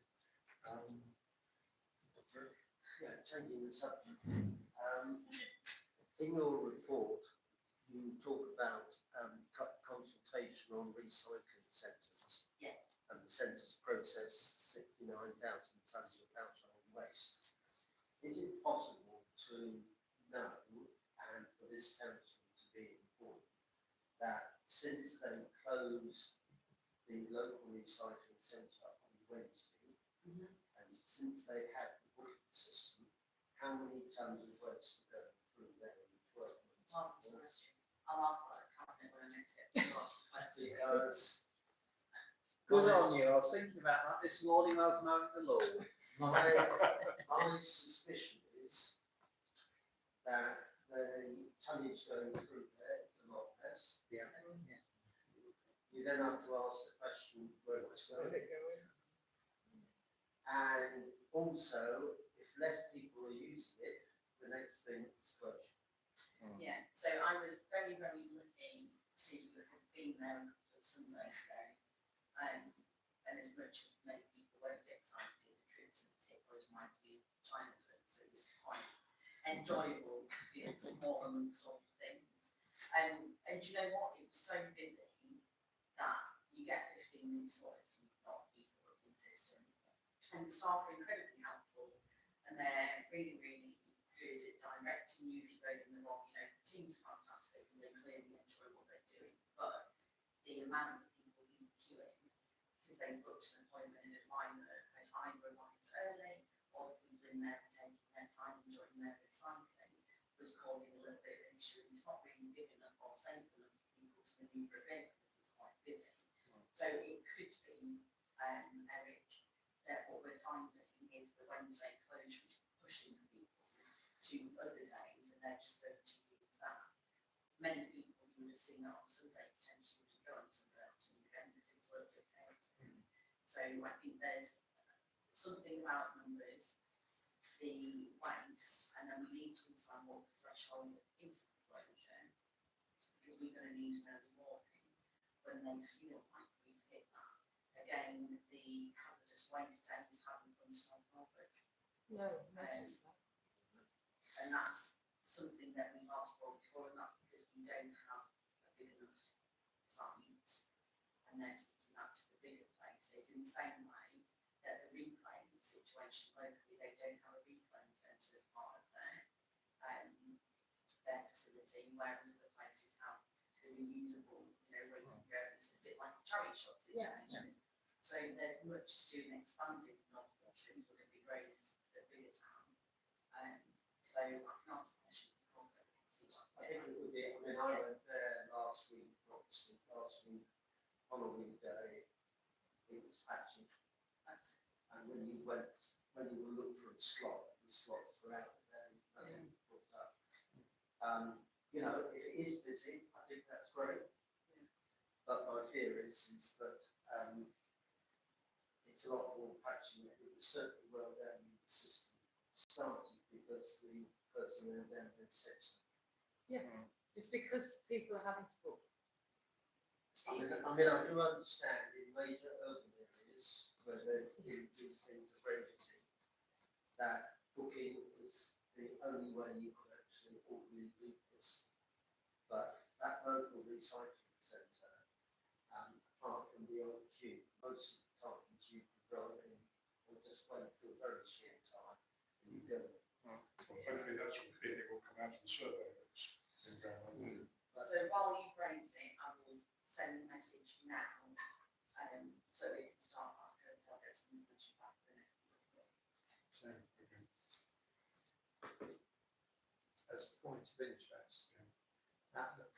H: Yeah, changing the subject. In your report, you talk about consultation on recycling centres.
F: Yes.
H: And the centres process 69,000 tonnes of household waste. Is it possible to know, and for this council to be informed, that since they closed the local recycling centre on Wednesday, and since they had the booking system, how many tonnes of waste were going through there in 12 months?
F: I'll ask that. I can't remember when I next get to ask the question.
H: Because
D: Good on you. I was thinking about that this morning when I was mowing the lawn.
H: my suspicion is that the tonnage going through there is a lot less.
D: Yeah.
H: You then have to ask the question where it's going. And also, if less people are using it, the next thing is closure.
F: Yeah, so I was very, very lucky to have been there a couple of Sundays ago. And as much as many people won't be excited, a trip to the tip always reminds me of childhood, so it was quite enjoyable to feel small amongst all the things. And you know what? It was so busy that you get 15 minutes for it if you've not used the booking system. And the staff are incredibly helpful, and they're really, really good at directing you if you go in the wrong. You know, the team's fantastic and they clearly enjoy what they're doing, but the amount of people who queuing because they booked an appointment in advance had either arrived early or the people in there taking their time enjoying their recycling was causing a little bit of an issue. It's not really big enough or safe enough for people to manoeuvre a bit because it's quite busy. So it could be, Eric, that what we're finding is the Wednesday closure is pushing people to other days and they're just going to use that. Many people who would have seen that on Sunday potentially would go on Sunday afternoon again because it's a little bit chaotic. So I think there's something about numbers, the waste, and then we need to understand what the threshold is for closure because we're going to need to know the warning when they feel like we've hit that. Again, the hazardous waste days haven't run to North Walsham.
E: No, noticed that.
F: And that's something that we've asked for before, and that's because we don't have a big enough site, and they're sticking that to the bigger places in the same way that the reclaim situation locally, they don't have a reclaim centre as part of their facility, whereas other places have the reusable, you know, where you can go, it's a bit like a charity shop situation. So there's much to do in expanding North Walsham to a big road, a bigger town. So I can answer questions, of course, I can see what.
H: I think it would be, I mean, I went there last week, last week, on a weekday, it was patchy. And when you would look for a slot, the slots were out there, nothing booked up. You know, if it is busy, I think that's great. But my fear is that it's a lot more patchy. It was certainly well down in the system started because the personnel down there said so.
E: Yeah, it's because people are having to book.
H: I mean, I do understand in major urban areas where these things are regulated, that booking is the only way you could actually ordinarily do this. But that local recycling centre, apart from the old queue, most of the time you can drive in or just wait for a very short time and you go.
A: Well, hopefully that's your feeling will come come out of the survey that's been going on.
F: So while you've raised it, I will send a message now, so we can start our code, so I'll get some information back for the next meeting.
A: So, okay.
D: As a point of interest,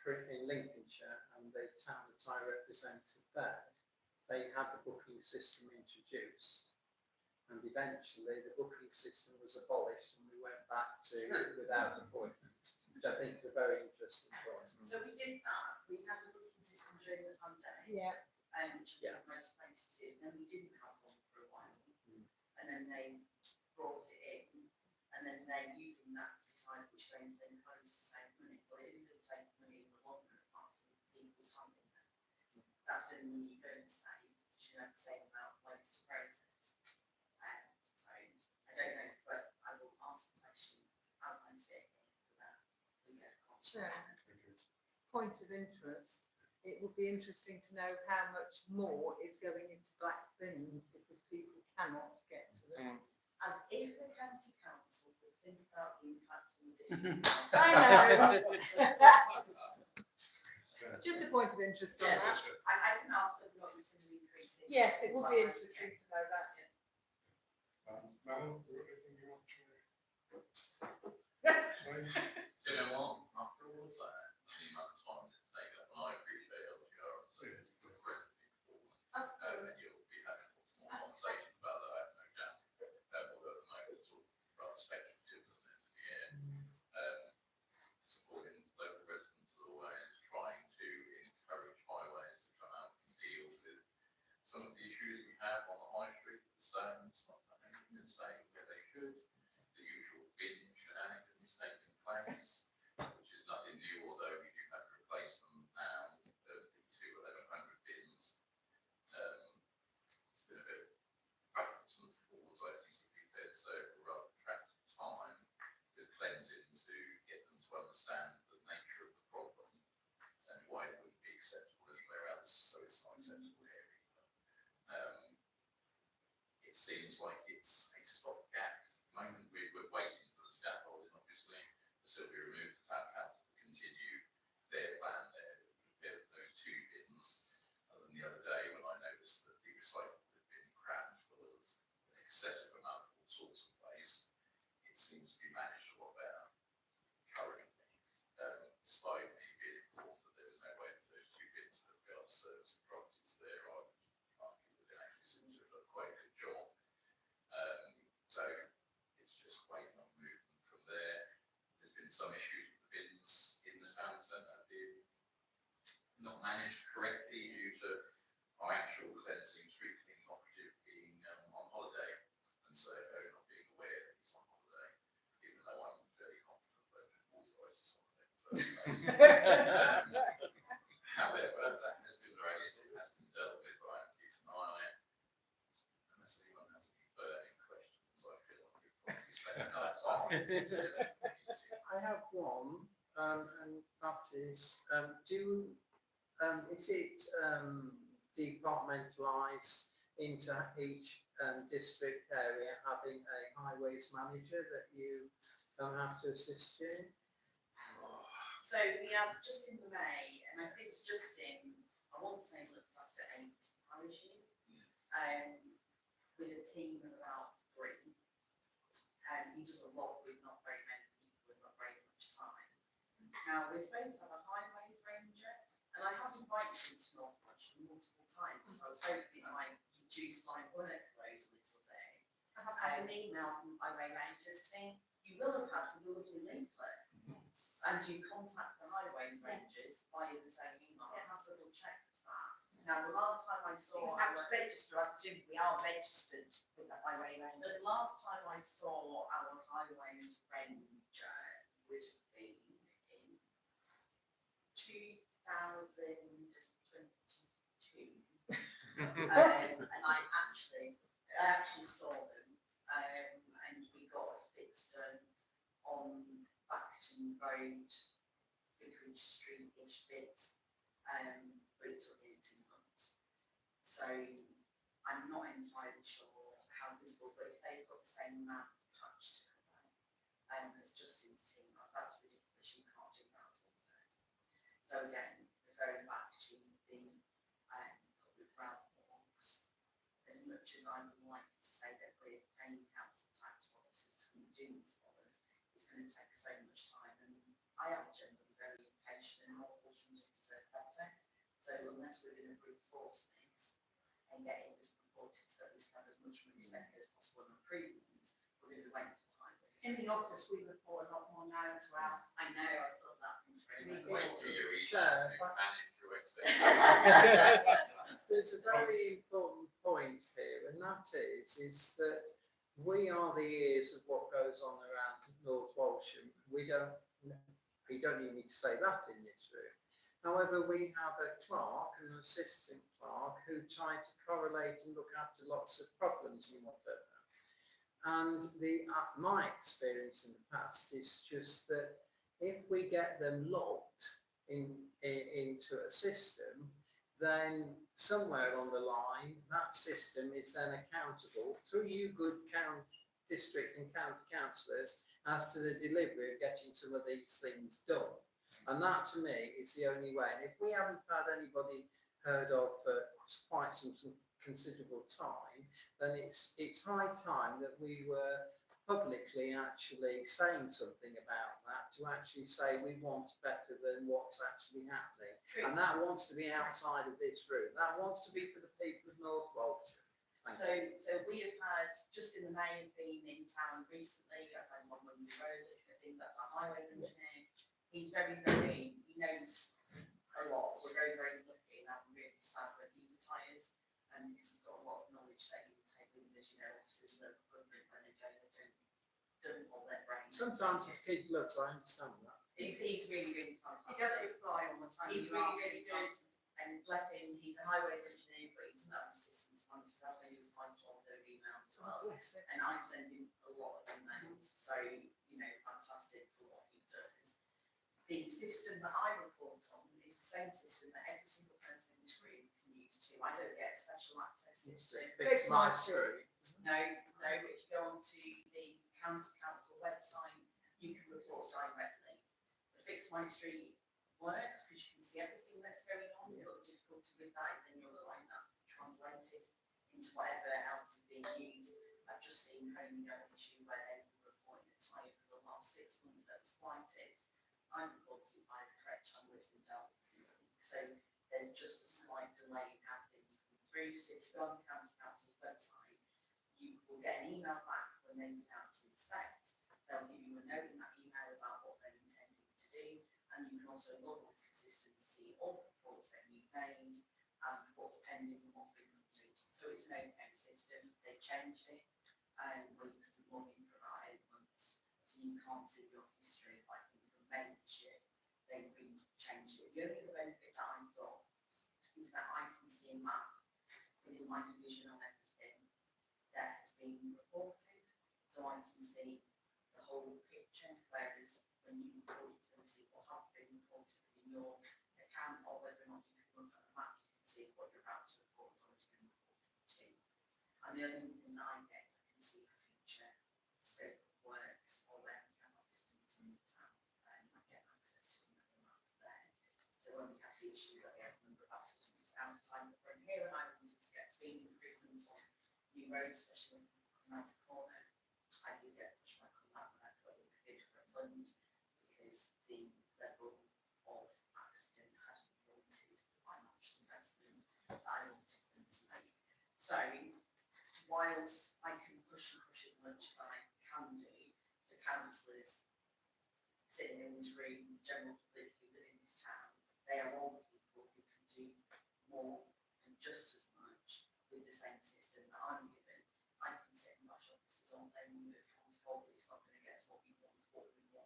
D: in Lincolnshire and the town that I represented there, they had the booking system introduced. And eventually the booking system was abolished and we went back to without appointment, which I think is a very interesting point.
F: So we did that, we had a booking system during the pandemic.
E: Yeah.
F: Which most places did, and then we didn't have one for a while. And then they brought it in, and then they're using that to decide which days they close to save money. Well, it isn't going to save money in the long run, apart from people's time in there. That's the only money you're going to save, because you have the same amount of waste to process. So I don't know, but I will ask the question as I sit here, so that we get a
E: Sure.
F: confirmation.
I: Point of interest, it would be interesting to know how much more is going into black bins because people cannot get to them.
F: As if the county council would think about the impact on the district.
I: I know. Just a point of interest on
F: Yeah.
I: that.
F: I can ask whether or not we've seen an increase in.
I: Yes, it would be interesting to know that.
A: Mal, anything you want to say?
G: You know what, after all of that, the amount of time it's taken, and I appreciate LGR, and so it's incredibly important. And you'll be having more conversations about that, I have no doubt. Although at the moment it's all rather speculative, isn't it, in the air. Supporting local residents as always, trying to encourage highways to come out and deal with some of the issues we have on the high street, the stones, not having them staying where they should, the usual bin shenanigans taking place, which is nothing new, although we do have to replace them now, the 1100 bins. It's been a bit backwards and forwards, I think, to be fair, so a rather protracted time with cleansing to get them to understand the nature of the problem and why it wouldn't be acceptable anywhere else, so it's not acceptable here either. It seems like it's a stopgap. At the moment, we're waiting for the scaffolding, obviously, so we remove the town council to continue their plan there, those two bins. And then the other day, when I noticed that the recycle had been crammed full of an excessive amount of all sorts of waste, it seems to be managed a lot better currently, despite me being informed that there was no way for those two bins to be able to service the properties there. I would argue that it actually seems to have done quite a good job. So it's just waiting on movement from there. There's been some issues with the bins in the town centre being not managed correctly due to our actual cleansing, street cleaning operative being on holiday, and so not being aware that he's on holiday, even though I'm fairly confident that it authorises holiday in the first place. However, that has been raised, it has been dealt with, I am keeping an eye on it. Unless anyone has any burning questions, I feel like we've probably spent enough time.
D: I have one, and that is, is it departmentalised into each district area having a highways manager that you don't have to assist you?
F: So we have Justin May, and I think Justin, I won't say looks after 8 parishes, with a team of about 3. He does a lot with not very many people and not very much time. Now, we're supposed to have a highways ranger, and I have invited him to North Walsham multiple times, so I was hoping it might reduce my workload a little bit.
B: I have had an email from highway rangers saying,
F: You will have had with a lovely leaflet, and you contact the highways rangers via the same email. I have double checked that. Now, the last time I
B: you
F: saw,
B: have to register, I presume we are registered with the highway
F: the
B: rangers.
F: last time I saw our highways ranger would have been in 2022. And I actually saw them, and we got a fix done on Backton Road, Vicarage Street-ish bit, but it took me 18 months. So I'm not entirely sure how visible, but if they've got the same amount of touch to cover as Justin's team, that's So again, referring back to the public realm walks, as much as I would like to say that we're paying council tax for officers to come and do this for us, it's going to take so much time, and I am generally very impatient, and North Walsham just deserve better. So unless we're going to brute force this and get it as reported so that we can have as much money spent as possible on improvements, we're going to be waiting for the highway.
B: In the office, we report a lot more now as well.
F: I know, I saw that.
G: Wait till you read
D: Chair,
G: that, you manage your expectations.
D: there's a very important point here, and that is that we are the ears of what goes on around North Walsham. You don't even need to say that in this room. However, we have a clerk and an assistant clerk who try to correlate and look after lots of problems and whatever. And my experience in the past is just that if we get them locked into a system, then somewhere on the line, that system is then accountable through you good district and county councillors as to the delivery of getting some of these things done. And that to me is the only way. And if we haven't had anybody heard of for quite some considerable time, then it's high time that we were publicly actually saying something about that, to actually say we want better than what's actually happening.
F: True.
D: And that wants to be outside of this room. That wants to be for the people of North Walsham.
F: So we have had, Justin the Mayor's been in town recently, I've had one Windsor Road, looking at things, that's our highways engineer. He's he knows a lot. We're very, very lucky, and I'm really sad when he retires, and because he's got a lot of knowledge that he will take with him, as you know, officers and local government, when they go, they don't hold their brains.
D: Sometimes it's kid gloves, I understand that.
F: He's really, really fantastic.
B: He doesn't reply all the time.
F: He's
B: You
F: really,
B: ask
F: really
B: him
F: good, and bless him, he's a highways engineer, but he's not an assistant manager, so he replies to all their emails to us. And I send him a lot of emails, so, fantastic for what he does. The system that I report on is the same system that every single person in this room can use too. I don't get a special access system.
D: Fix my street.
F: No, but if you go onto the county council website, you can report directly. The Fix My Street works because you can see everything that's going on, but the difficulty with that is then you're relying that to be translated into whatever else is being used. I've just seen Home an issue where they were reporting a tyre for the last 6 months that was flighted. I'm reported it by the correct channel, it's been dealt with. So there's just a slight delay in how things come through. So if you go on the county council's website, you will get an email back when they've been out to inspect. They'll give you a note in that email about what they're intending to do, and you can also log onto the system to see all the reports that you've made, what's pending and what's been completed. So it's an open system. They changed it, where you couldn't log in for about 8 months, so you can't see your history. I think from May this year, they've changed it. The only other benefit that I've got is that I can see a map within my division on everything that has been reported, so I can see the whole picture, whereas when you report, you can see what has been reported within your account, or whether or not you can look at the map, you can see what you're about to report has already been reported to. And the only thing that I get is I can see the future scope of works or where we have accidents in the town, and I get access to another map there. So when we have the issue that we have a number of accidents outside the front here, and I wanted to get speed improvements on new roads, especially coming around the corner, I did get pushback on that when I put in a bid for a fund, because the level of accident hadn't warranted the financial investment that I wanted them to make. So whilst I can push as much as I can do, the councillors sitting in this room, general public within this town, they are all people who can do more and just as much with the same system that I'm given. I can sit and rush officers all day long with accounts hold, but it's not going to get us what we want.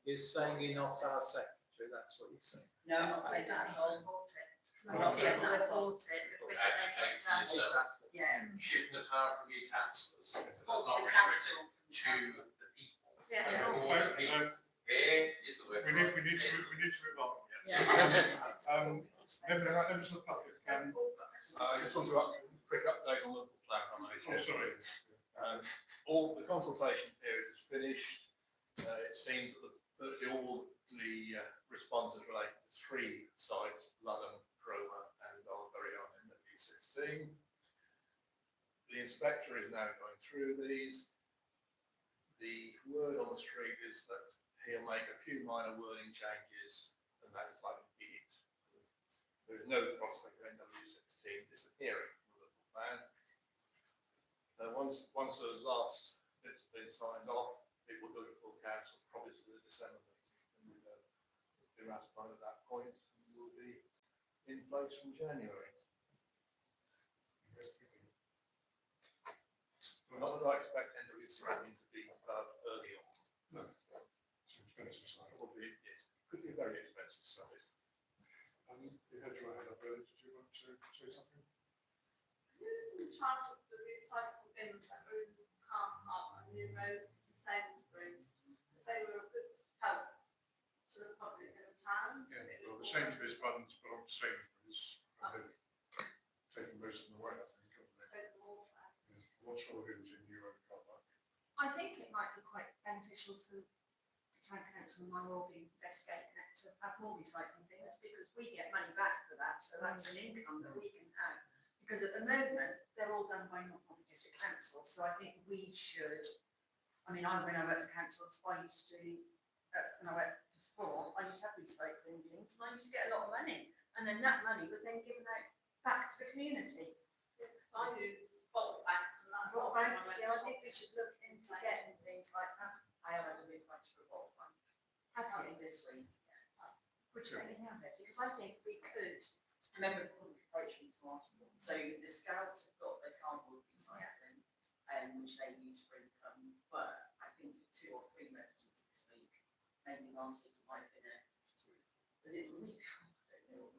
D: You're saying you're not our secretary, that's what you're saying.
F: No, I'm not saying that at all. I'm
B: Not
F: not saying
B: people
F: that at all.
B: report it, because we
G: Advocate for yourself.
F: Yeah.
G: Shifting the power from your councillors, because that's
F: From
G: not
F: the
G: really
F: council,
G: written
F: from the council.
G: to the people.
B: Yeah.
G: And
A: No,
G: for the people. Here is the website.
A: We need to move on. Members of the public,
J: I just want to quick update on the plan
A: oh, sorry.
J: All the consultation period is finished. It seems that the
G: virtually all the responses related to 3 sites, Ludham, Cromer and our very own NW16. The inspector is now going through these. The word on the street is that he'll make a few minor wording changes and that is likely to be it. There is no prospect of NW16 disappearing from the local plan. Once the last bits have been signed off, it will go to full council, probably to the December meeting, and it'll be ratified at that point, and will be in place from January. Not that I expect NW16 to be developed early on.
A: No, it's an expensive site.
G: Probably it is. Could be a very expensive site.
A: You had your hand up earlier, did you want to say something?
C: Who's in charge of the recycling bins that are in the car park on New Road, Sainsbury's? Because they were a good help to the public in the town.
A: Yeah, well, the Sainsbury's runs belong to Sainsbury's, and they've taken most of them away, I think, haven't they?
C: Take them all back.
A: Yes. I'm not sure who's in New York car park.
B: I think it might be quite beneficial for the town council and I will be investigating it to have more recycling things because we get money back for that, so that's an income that we can have. Because at the moment, they're all done by North Walsham District Council, so I think we should, when I worked for councils, I used to do, when I worked before, I used to have recycling things and I used to get a lot of money. And then that money was then given out back to the community.
C: I use bottle banks and that.
B: Bottle banks, yeah, I think we should look into getting things like that.
F: I have had a request for a bottle bank.
B: Have you?
F: This week.
B: Would you let me have it? Because I think we could.
F: Member of public approaches last month. So the Scouts have got their cardboard recycling, which they use for income. But I think 2 or 3 residents this week, maybe last week it might have been was it the week before?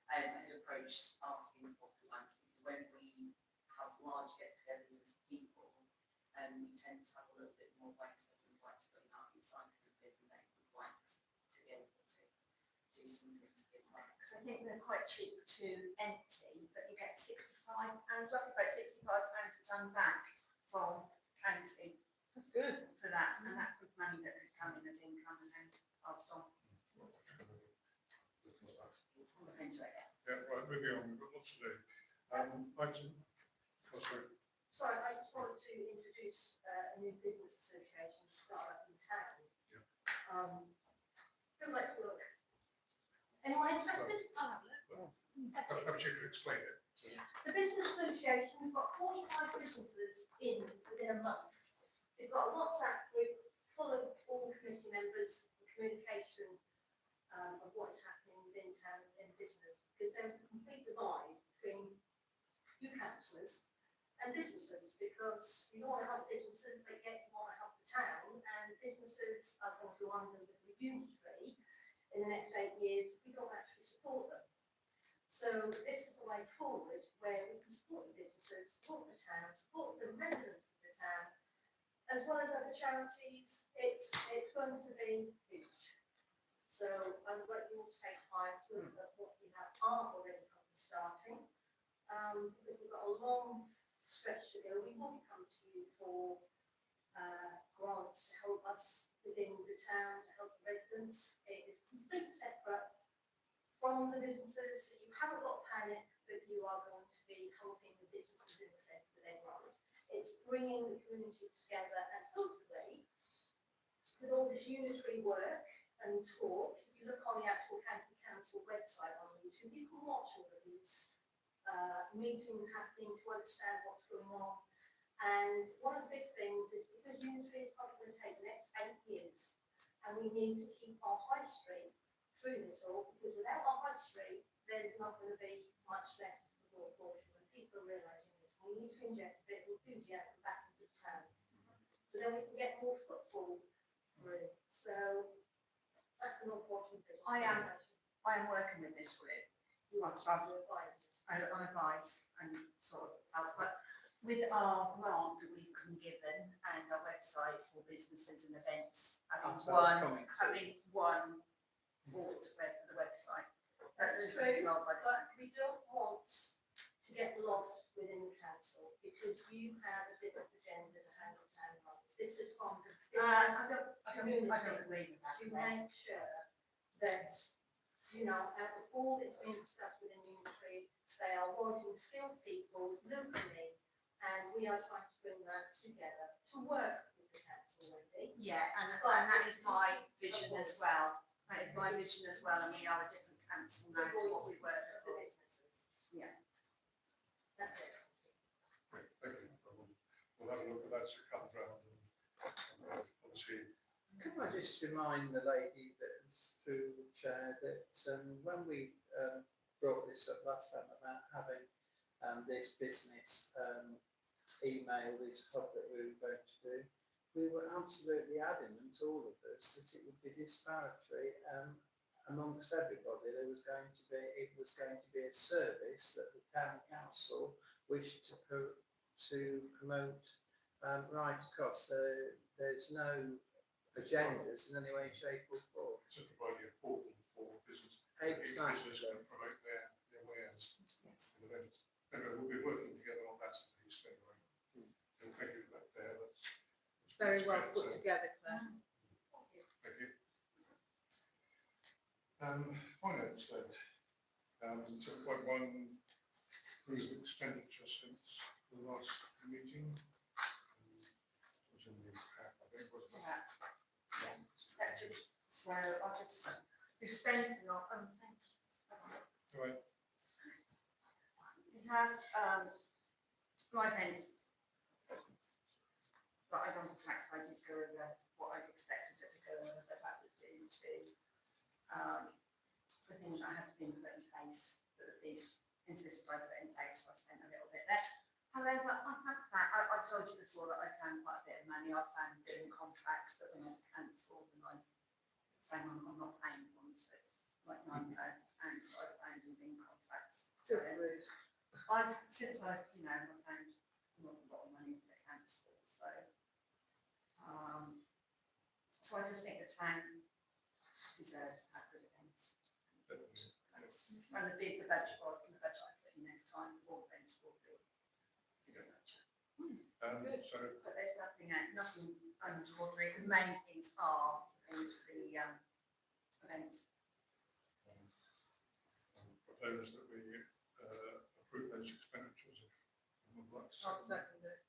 F: I don't know. Had approached asking for plans because when we have large get-togethers as people, we tend to have a little bit more waste that we'd like to put in our recycling bin than they would like to be able to do something to give back.
B: Because I think they're quite cheap to empty, but you get £65, roughly about £65 a tonne back from county
I: That's good.
B: for that, and that was money that could come in as income and then passed on. I'll look into it.
A: Yeah, right, moving on, we've got lots to do. Item,
C: Sorry, I just wanted to introduce a new business association start up in town. Who'd like to look? Anyone interested? I'll have a look.
A: perhaps you could explain it.
C: The business association, we've got 45 businesses within a month. We've got a WhatsApp group full of all committee members, communication of what's happening within town and business, because there is a complete divide between you councillors and businesses, because you want to help businesses, but yet you want to help the town, and businesses are going to under the unitary in the next 8 years if we don't actually support them. So this is a way forward where we can support the businesses, support the town, support the residents of the town, as well as other charities. It's going to be huge. So I would like you all to take time to look at what we are already probably starting. Because we've got a long stretch to go. We will come to you for grants to help us within the town, to help the residents. It is completely separate from the businesses, so you haven't got to panic that you are going to be helping the businesses in the centre with their grants. It's bringing the community together, and hopefully, with all this unitary work and talk, if you look on the actual county council website on YouTube, you can watch all of these meetings happening to understand what's going on. And one of the big things is because unitary is probably going to take the next 8 years, and we need to keep our high street through this all, because without our high street, there's not going to be much left for North Walsham, and people are realising this. We need to inject a bit of enthusiasm back into the town, so then we can get more footfall through. So that's the North Walsham business.
B: I am working with this group.
C: You are trying to advise us.
B: I advise and sort of help, but with our grant that we've been given and our website for businesses and events, having one board spread for the website.
C: That's true, but we don't want to get lost within the council, because you have a different agenda to handle town rights. this is from the
B: I
C: business
B: don't agree with that.
C: to make sure that, you know, out of all that's been discussed within Unity, they are wanting skilled people locally, and we are trying to bring that together to work with the council maybe.
B: Yeah, and that is my vision as well. That is my vision as well, and we are a different council now to what we were
C: The
B: before.
C: businesses.
B: Yeah.
C: That's it.
A: Great, thank you. We'll have a look at that as it comes round and obviously.
D: Can I just remind the lady that's through the chair that when we brought this up last time about having this business email, this hub that we were going to do, we were absolutely adamant, all of us, that it would be disparatory amongst everybody. It was going to be a service that the town council wished to promote right across. There's no agendas in any way, shape or form.
A: It's just providing a portal for business.
D: Exactly.
A: Business can promote their wares
B: Yes.
A: and events. Anyway, we'll be working together on that at least anyway. And thank you for that there. That's
I: Very well
A: great.
I: put
A: So,
I: together, Claire.
A: thank you. Finance then. 7.1, approved expenditure since the last meeting. It was in the pack, I think, wasn't it?
B: Yeah. So I'll just, we've spent a lot, thank you.
A: Right.
B: We have, my event that I don't tax, I did go over what I'd expected it to go over, but that was due to, the things that had to be put in place, that the police insisted I put in place, so I spent a little bit there. However, I told you before that I found quite a bit of money. I found doing contracts that were never cancelled, and I'm saying I'm not paying for them, so it's like £9,000 that I found in being contracts. So since I've, you know, I found not a lot of money for the council, so so I just think the town deserves to have good events. And the budget, the budget I put in next time for events will be bigger budget.
A: So
B: But there's nothing untoward. The main things are the events.
A: propose that we approve those expenditures if you would like to
I: I'll
A: say.
I: second it.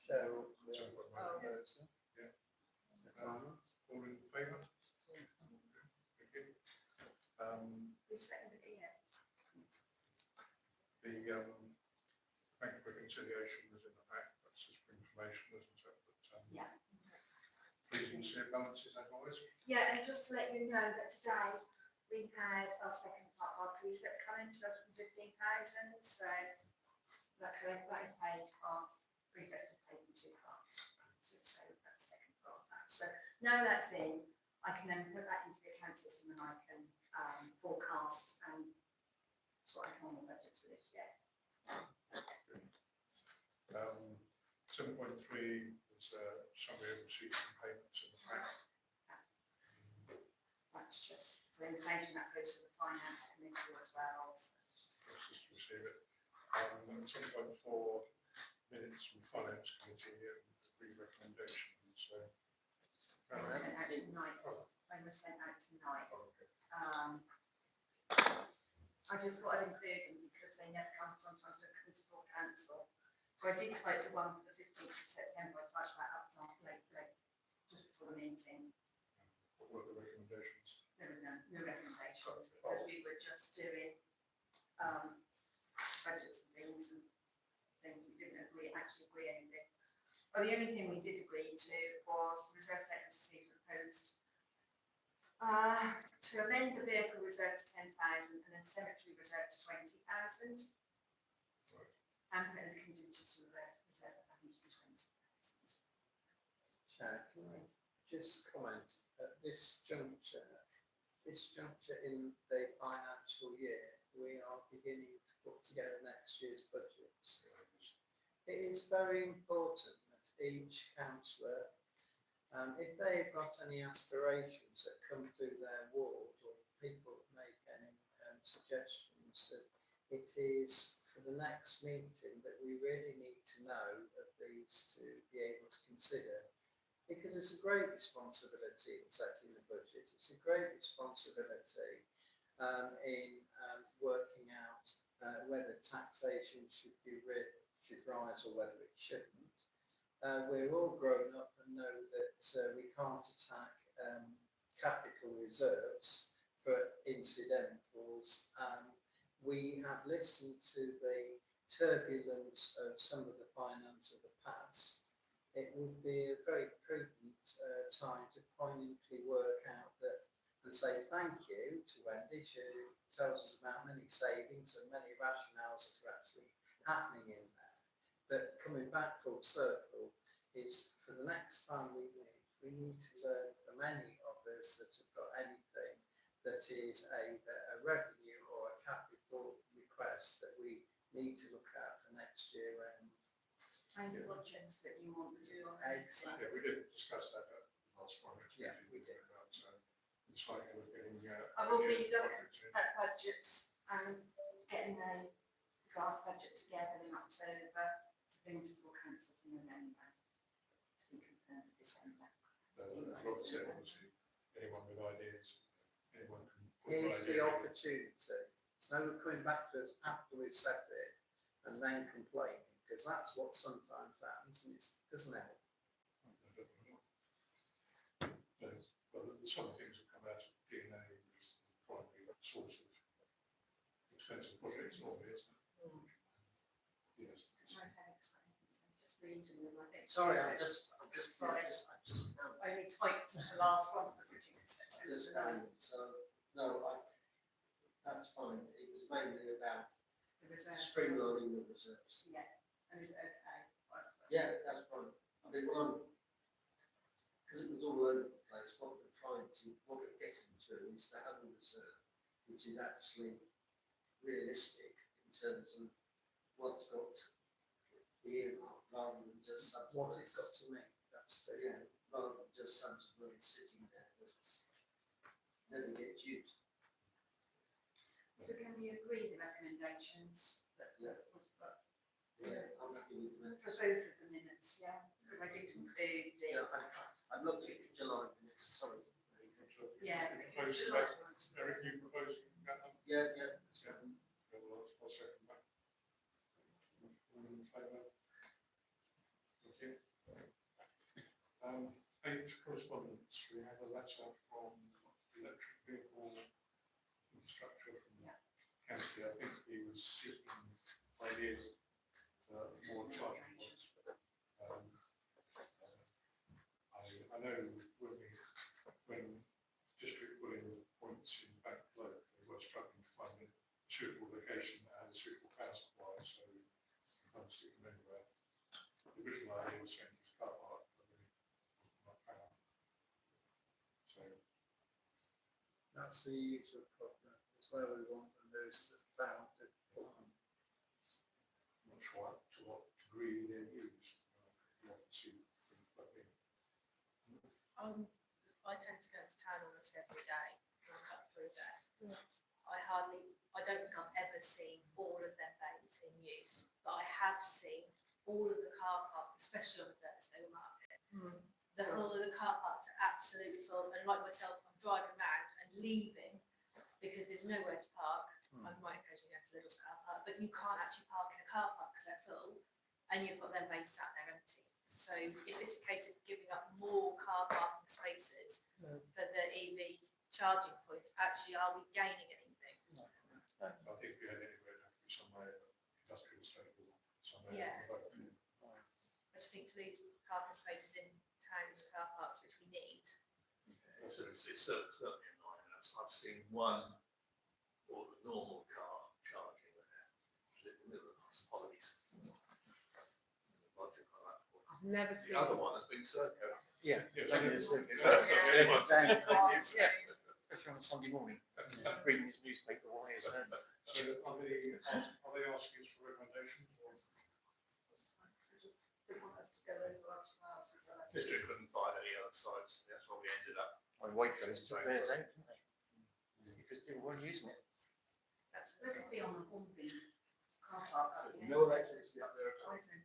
D: So,
A: So, all in favour? Thank you.
B: Who seconded it yet?
A: The bank reconciliation was in the pack, that's just for information, isn't it? But,
B: Yeah.
A: please consider balances as always.
B: Yeah, and just to let you know that today we had our second part of our police that come in, 215,000, so that is paid half, precepts is paid in 2 parts. So that's the second part of that. So now that's in, I can then put that into the account system and I can forecast and sort of normal budgets for this year.
A: 7.3 is summary of receipts and payments in the pack.
B: That's just for information that goes to the finance committee as well. So
A: Let's just receive it. 7.4 minutes from finance committee and agree recommendations. So,
B: they were sent out tonight. They were sent out tonight.
A: okay.
B: I just thought I'd include them because they never come sometimes to come to full council. So I did type the one for the 15th of September. I typed that up late, just before the meeting.
A: What were the recommendations?
B: There was no recommendations because we were just doing budgets and things. We didn't actually agree anything. Well, the only thing we did agree to was the reserve statement to proposed to amend the vehicle reserve to 10,000 and then cemetery reserve to 20,000.
A: Right.
B: And put in a contingency reserve of 120,000.
D: Chair, can I just comment at this juncture in the financial year, we are beginning to put together next year's budgets. It is very important that each councillor, if they've got any aspirations that come through their ward or people make any suggestions, that it is for the next meeting that we really need to know of these to be able to consider. Because it's a great responsibility in setting the budget. It's a great responsibility in working out whether taxation should rise or whether it shouldn't. We're all grown up and know that we can't attack capital reserves for incidentals. We have listened to the turbulence of some of the finance of the past. It would be a very prudent time to poignantly work out that and say thank you to Wendy. She tells us about many savings and many rationales that are actually happening in there. But coming back full circle is for the next time we need to learn from any of us that have got anything that is a revenue or a capital request that we need to look at for next year
B: And the budgets that you want to do.
D: Exactly.
A: Yeah, we did discuss that at the last one.
D: Yeah, we did.
A: About, it's like we're getting.
B: I will relook at budgets and getting a draft budget together in October to bring to full council in November to be confirmed for December.
A: Rob said, obviously, anyone with ideas, anyone can.
D: Here's the opportunity. It's no coming back to us after we've set it and then complaining, because that's what sometimes happens and it doesn't help.
A: Well, some of the things that come out of DNA, which is the primary source of expensive projects normally, isn't it? Yes.
B: Just reading them, I think.
H: Sorry, I'm just
B: Sorry. Only typed the last one.
H: Just so, no, that's fine. It was mainly about
B: The reserves.
H: streamlining the reserves.
B: Yeah, and is it okay?
H: Yeah, that's fine. I mean, because it was all over the place, what we're getting to is to have a reserve which is actually realistic in terms of what's got here rather than just something.
D: What it's got to make, that's the,
H: Yeah, rather than just something where it's sitting there that's never gets used.
B: So can we agree the recommendations that
H: Yeah.
B: was put
H: Yeah, I'm happy with that.
B: for both of the minutes, yeah? Because I did include the.
H: Yeah, I've looked at the July minutes, sorry.
B: Yeah.
A: Eric, you proposing that?
H: Yeah.
A: Yeah, well, I'll second that. All in favour? Thank you. 8 correspondence. We have a letter from electric vehicle infrastructure from County. I think he was seeking ideas for more charging points. I know when district put in points in Bank Low, they were struggling to find a suitable location that had a suitable power supply, so we can't stick them anywhere. The original idea was saying for car park, but really wasn't enough power. So
D: that's the usual problem. It's where we want to lose the power to put on.
A: I'm not sure to what degree they're used. You often see things plugged in.
E: I tend to go to town almost every day, walk up through there.
I: Yeah.
E: I don't think I've ever seen all of their bays in use, but I have seen all of the car parks, especially on the Thursday market. The whole of the car parks are absolutely full, and like myself, I'm driving round and leaving because there's nowhere to park. I might occasionally go to Lidl's car park, but you can't actually park in a car park because they're full, and you've got their bays sat there empty. So if it's a case of giving up more car parking spaces for the EV charging points, actually, are we gaining anything?
A: I think anywhere there could be somewhere industrial estate or somewhere.
E: Yeah. I just think to these parking spaces in towns, car parks, which we need.
G: So it's certainly annoying. I've seen one or the normal car charging there, which is in the middle of the holidays.
I: I've never
G: The
I: seen.
G: other one has been Serco.
J: Yeah.
A: Yeah.
J: Especially on a Sunday morning, reading his newspaper while he's
A: So are they asking us for recommendations or?
B: They want us to go over our trials as well.
G: District couldn't find any other sites, that's why we ended up.
J: on Waitrose took theirs out, didn't they? Because people weren't using it.
B: They could be on a Hornby car park up
J: There's
B: here.
J: no electricity up there at all.
B: Oh, is there?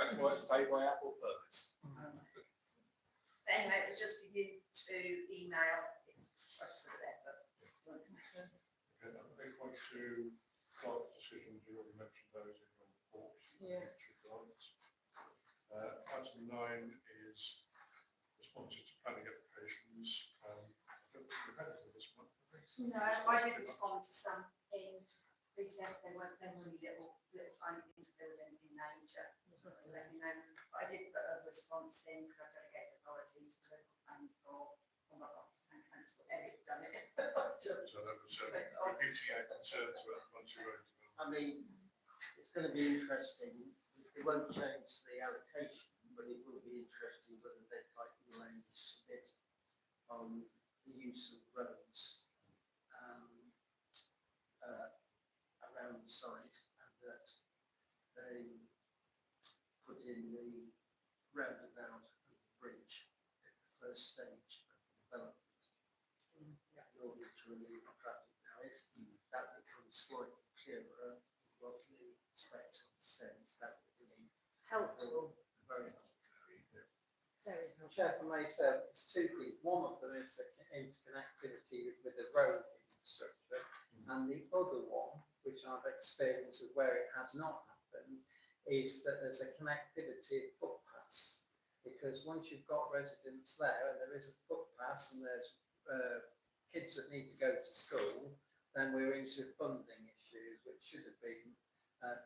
J: That's why it's paid by Apple permits.
B: But anyway, it was just for you to email if I put it there, but.
A: Okay, I think on to clerk decisions, you already mentioned those in your report.
I: Yeah.
A: Item 9 is responses to planning applications. I don't think we've had any this month, have we?
B: No, I did respond to some in recess, they weren't really little tiny things, if there was anything major, to let you know. But I did put a response in, because I delegated authority to the local planning for, and council, Eric done it. Just-
A: So that was
B: So it's on.
A: repeating our concerns about the Muncie Road development.
H: I mean, it's going to be interesting. It won't change the allocation, but it will be interesting whether they're tightly arranged submit on the use of roads around the site, and that they put in the roundabout and the bridge at the first stage of the development in order to relieve the traffic. Now, if that becomes slightly clearer, what the inspector says, that would be
I: Helpful.
H: very helpful.
I: Very helpful.
D: Chair, if I may say, it's two things. One of them is the interconnectivity with the road infrastructure, and the other one, which I've experienced of where it has not happened, is that there's a connectivity of footpaths. Because once you've got residents there and there is a footpath and there's kids that need to go to school, then we're into funding issues, which should have been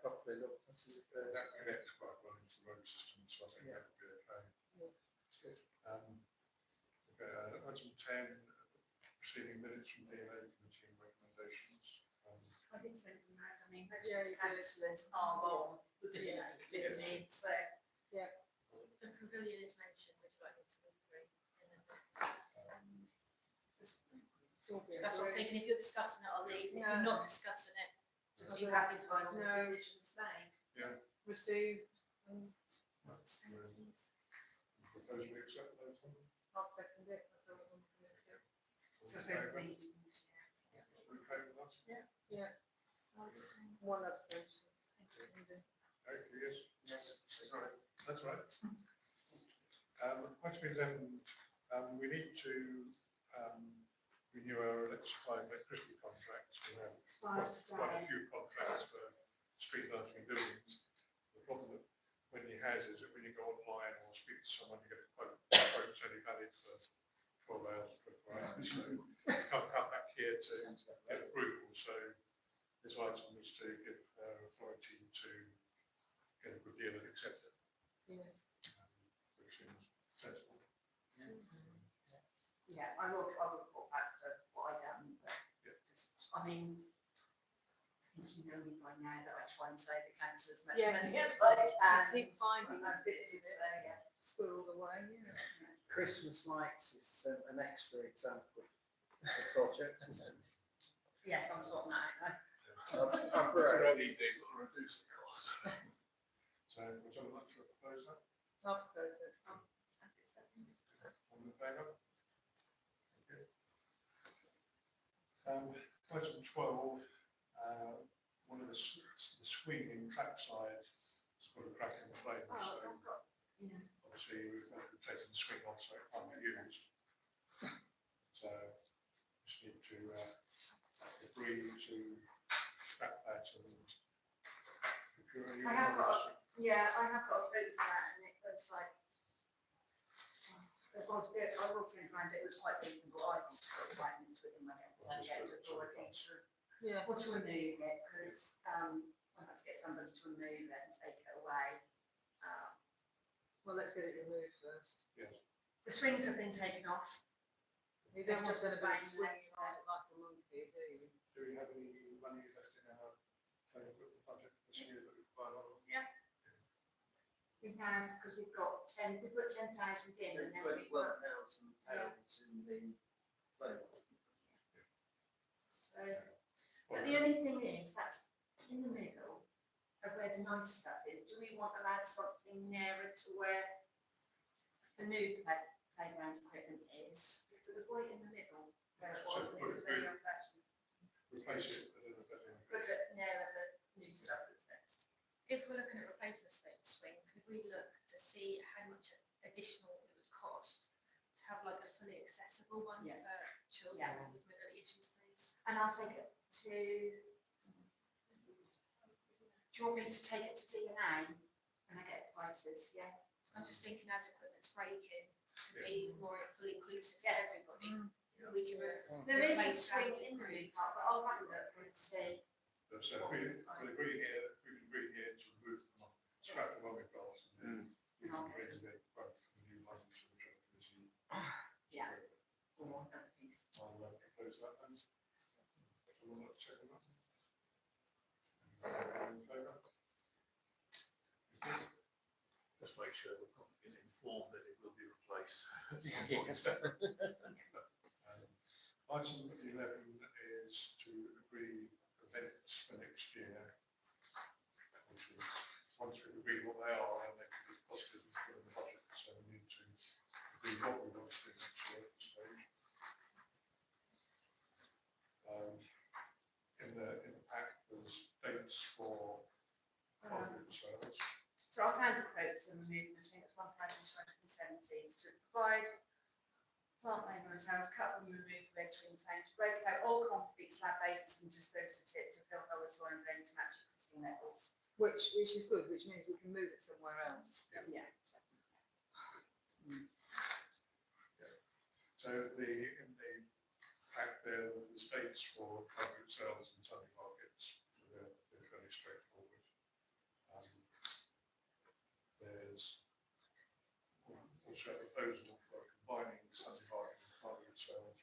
D: properly looked at.
A: That connects quite well into the road system, so I think that would be okay.
D: Good.
A: Okay, item 10, receiving minutes from DNA committee and recommendations.
B: I did send them out, I mean,
I: Yeah, you did.
B: councillors are on, didn't they? So,
E: The pavilion is mentioned, would you like me to read through in the minutes? That's what I'm thinking, if you're discussing it, I'll leave, if you're not discussing it,
B: just you happy to find
I: No.
B: the decisions made.
I: Receive,
A: Propose we accept those.
I: I'll second it, that's all I'm going to do.
B: For both meetings,
A: Okay with that?
I: One abstention.
A: Okay, yes.
H: Yes,
A: That's right. That's right. Item 11, we need to renew our electricity contracts. We have quite a few contracts for street lighting and buildings. The problem that Wendy has is that when you go online or speak to someone, you get a quote that's only valid for 12 hours, 24 hours. So you can't come back here to get approval. So this item is to give authority to get a good deal and accept it.
I: Yeah.
A: Which seems sensible.
B: yeah, I will report back to what I done, but just, I mean, I think you know me by now that I try and save the council as much
I: Yes.
B: money as I can.
I: Keep finding
B: I'm busy, so yeah.
I: squirrel away, yeah.
D: Christmas lights is an extra example of the project, isn't it?
B: Yes, I'm sorting that out.
D: I've
J: It's
D: read.
J: already things that will reduce the cost.
A: So would someone like to propose that?
I: I'll propose it.
A: All in favour? Okay. Item 12, one of the swinging trackside has got a crack in the frame,
B: Oh,
A: so
B: I've got, yeah.
A: obviously we've taken the swing off so it can't be used. So just need to agree to scrap that and.
B: I have got Yeah, I have got a vote for that, and it was like, it was, I will say, it was quite reasonable, I think, for the guidance within my delegated authority to,
I: Yeah.
B: or to remove it, because, I had to get somebody to remove it and take it away.
I: Well, let's get it removed first.
B: The swings have been taken off.
I: You don't want
B: Just
I: to
B: the
I: be
B: bang
I: swinging
B: there.
I: like a monkey, do you?
A: Do we have any money left in our equipment budget this year that we buy on?
B: We have, because we've got we put 10,000 in, and then we've got,
H: £21,000 in the vote.
B: so, but the only thing is, that's in the middle of where the nice stuff is. Do we want to add something nearer to where the new playground equipment is? Because it was right in the middle where it
A: So
B: was, and
A: put
B: it was
A: it
B: very
A: through.
B: old fashioned.
A: Replace it with a better.
B: Put it nearer the new
E: have like a fully accessible one
B: Yes.
E: for children
B: Yeah.
E: with mobility issues, please?
B: And I'll take it to, do you want me to take it to DNA and I get prices, yeah?
E: I'm just thinking as equipment's breaking, to be more fully inclusive for
B: Yes.
E: everybody. We can
B: There is a
E: replace
B: street
E: that
B: in the
E: group.
B: new park, but I'll have a look and see.
A: So if we bring here, we can bring here to move them up, scrap the one we've got, and then we can bring the quote from the new ones, which are busy.
B: Yeah. Or another piece.
A: I'll propose that then. Someone like to second that? All in favour?
G: Just make sure the public is informed that it will be replaced.
H: Yes.
A: Item 11 is to agree events for next year, which is, once we've agreed what they are, then they can be costed for the budget, so we need to agree what we want to do next year at this stage. In the pack, there's dates for private sales.
B: So I found a quote from the movement, I think it's 1,270, to provide plant labour and towns, cut and remove littering, to break out all concrete slab bases and dispose the tip to fill hollow soil and drain to match existing levels.
I: Which is good, which means we can move it somewhere else.
B: Yeah.
A: So in the pack there, the dates for private sales and Sunday markets, they're fairly straightforward. There's also a proposal for combining Sunday market and private sales,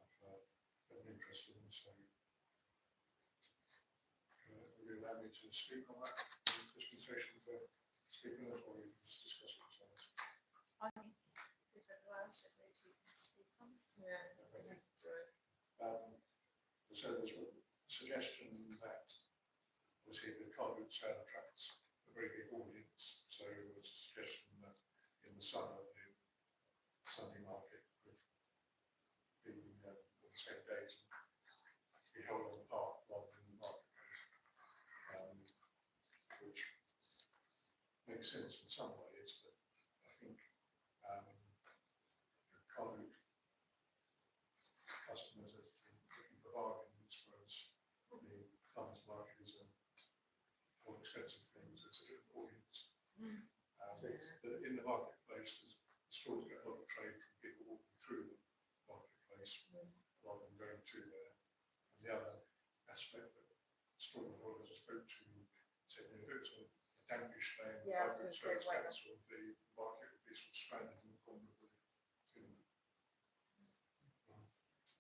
A: which I've been interested in. So, will you allow me to speak on that dispensation for speaking, or we can just discuss it ourselves?
E: I think if everyone else agrees, we can speak on it.
I: Yeah.
A: So there's a suggestion that obviously the cardboard sale attracts a very big audience. So there was a suggestion that in the summer the Sunday market could be on the same days and be held on the park rather than the marketplace, which makes sense in some ways, but I think cardboard customers are looking for bargains, whereas the farmers market is a more expensive thing, so it's a different audience. But in the marketplace, the stores get a lot of trade from people walking through the marketplace rather than going to there. And the other aspect that store holders I spoke to said if it was a dampish day and
I: Yeah, I was
A: private
I: gonna say,
A: sales
I: why not?
A: council, the market would be sort of stranded in the corner of the timber.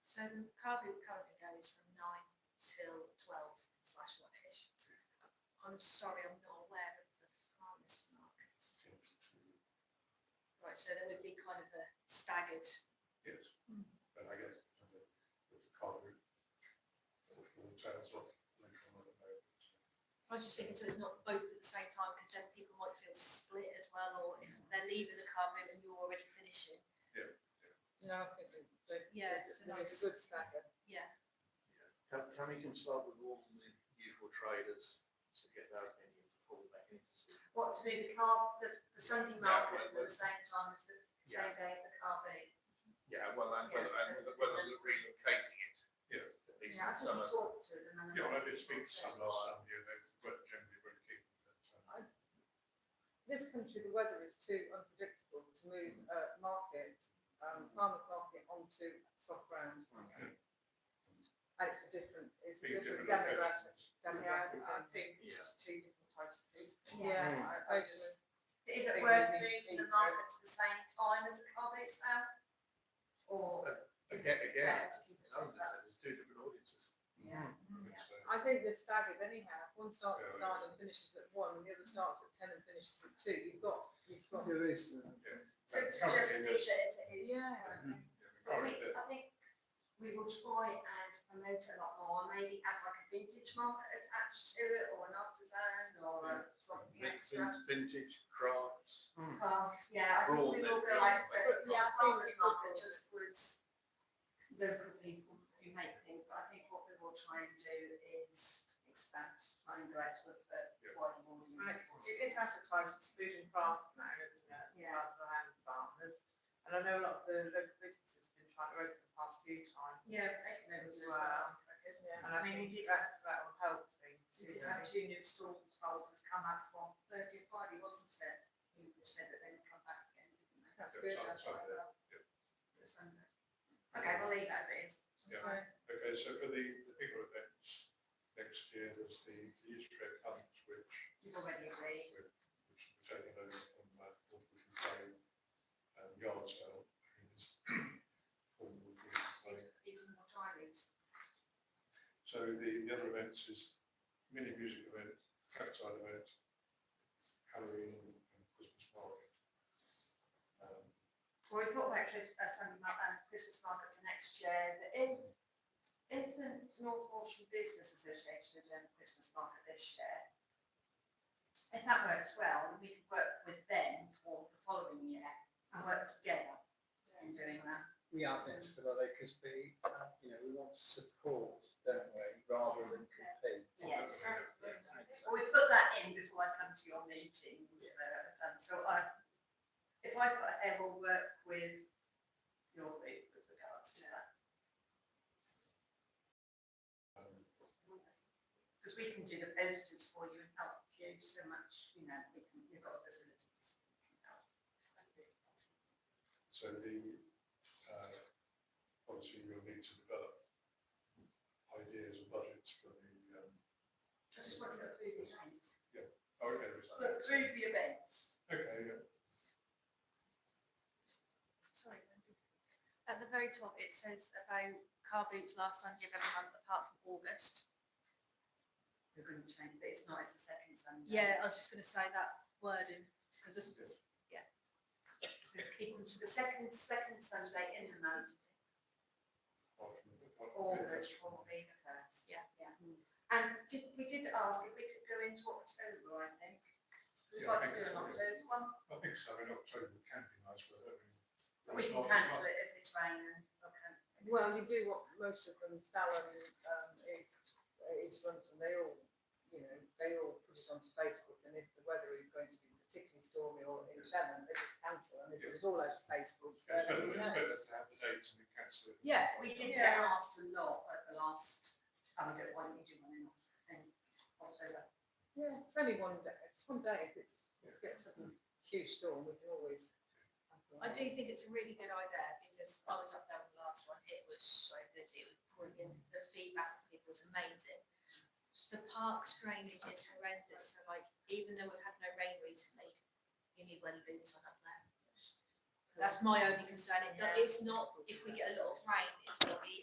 E: So the car boot currently goes from 9 till 12/1ish. I'm sorry, I'm not aware of the farmers markets. Right, so there would be kind of a staggered.
A: Yes, but I guess with the car route, all sales off later on at the moment.
E: I was just thinking, so it's not both at the same time, because then people might feel split as well, or if they're leaving the car boot and you're already finishing.
I: No, I think
E: Yeah,
I: it's
E: it's
I: a
E: nice.
I: good stagger.
E: Yeah.
G: Can we consult with all the usual traders to get their opinions before we make any decision?
B: What, to move the Sunday market at the same time as the same day as the car boot?
G: Yeah, well, and
B: Yeah.
G: whether relocating it.
A: Yeah.
G: At least
B: Yeah, I
G: in
B: think
G: summer.
B: we talked to them and.
A: Yeah, well, I did speak to some last Sunday, and they were generally very keen.
I: This country, the weather is too unpredictable to move market, farmers market onto soft ground. And it's a different demographic.
K: I think it's just two different types of people.
B: Yeah.
I: I just,
B: Is it
K: They
B: worth
K: really need to
B: moving the
K: eat
B: market to the same time as the car boot sale? Or is it
G: Again,
B: better to keep it
G: London
B: separate?
G: said there's two different audiences.
B: Yeah.
I: I think they're staggered anyhow. One starts at
A: Yeah,
I: 9 and finishes at 1, and the other starts at 10 and finishes at 2. You've got.
D: There is.
B: So to just leave it as it is.
I: Yeah.
B: But I think we will try and promote it a lot more, maybe have like a vintage market attached to it, or an artisan, or something extra.
G: Vintage crafts.
B: Yeah, I think we will go out for it.
I: Yeah, I think
B: Farmers
I: we will.
B: market just was local people who make things, but I think what we will try and do is expand, try and go out to a wider audience.
K: It is advertised as food and craft now, isn't it?
B: Yeah.
K: Rather than
I: partners. And I know a lot of the local businesses have been trying to open the past few times.
B: Yeah,
I: as well. And I
B: mean,
I: think
B: we did
I: that will help things.
B: we did have 2 new stall holders come up on Thursday and Friday, wasn't it? You said that they would come back again, didn't they?
I: That's
A: Yeah,
I: good.
A: Sunday,
B: The Sunday. Okay, we'll leave as it is.
A: Yeah. Okay, so for the bigger events next year, there's the youth trade hunt, which
B: You've already agreed.
A: which we're taking over from North Walsham Play and Yard Sale.
B: These are more diaries.
A: So the other events is mini music event, trackside event, Halloween and Christmas market.
B: Well, we thought about Christmas market for next year, but if the North Walsham Business Association are doing a Christmas market this year, if that works well, then we could work with them for the following year and work together in doing that.
D: We are flexible because we want to support, don't we, rather than compete.
B: Yes. Well, we put that in before I come to your meetings. So if I put ahead, we'll work with your group with regards to that. Because we can do the posters for you and help you so much, we've got facilities.
A: So the obviously you'll need to develop ideas and budgets for the.
B: I just want to go through the events.
A: Oh, okay.
B: Look through the events.
A: Okay, yeah.
E: Sorry, Wendy. At the very top, it says about car boots last Sunday of every month apart from August.
B: We're going to change, but it's not, it's the second Sunday.
E: Yeah, I was just going to say that wording because
B: So keep them to the second Sunday in the month. August will be the first.
E: Yeah.
B: And we did ask if we could go into October, I think. We'd
A: Yeah,
B: like
A: I
B: to do
A: think
B: an
A: so.
B: October one,
A: I think so. In October can be nice weather.
B: but we can cancel it if it's raining. Okay.
I: Well, you do what most of them, Stalin is runs, and they all put it onto Facebook, and if the weather is going to be particularly stormy or inclement, they just cancel, and it was all over Facebook, so
A: It's better
I: everybody knows.
A: to have the dates and we cancel it.
I: Yeah,
B: We did get asked a lot at the last, why don't you do one in October?
I: Yeah, it's only one day, it's one day, if it gets a huge storm, we can always.
E: I do think it's a really good idea because I was up there with the last one. It was so busy. It was brilliant. The feedback from people was amazing. The park's drainage is horrendous. So, even though we've had no rain recently, you need welly boots on up there. That's my only concern. It's not if we get a lot of rain, it's boggy.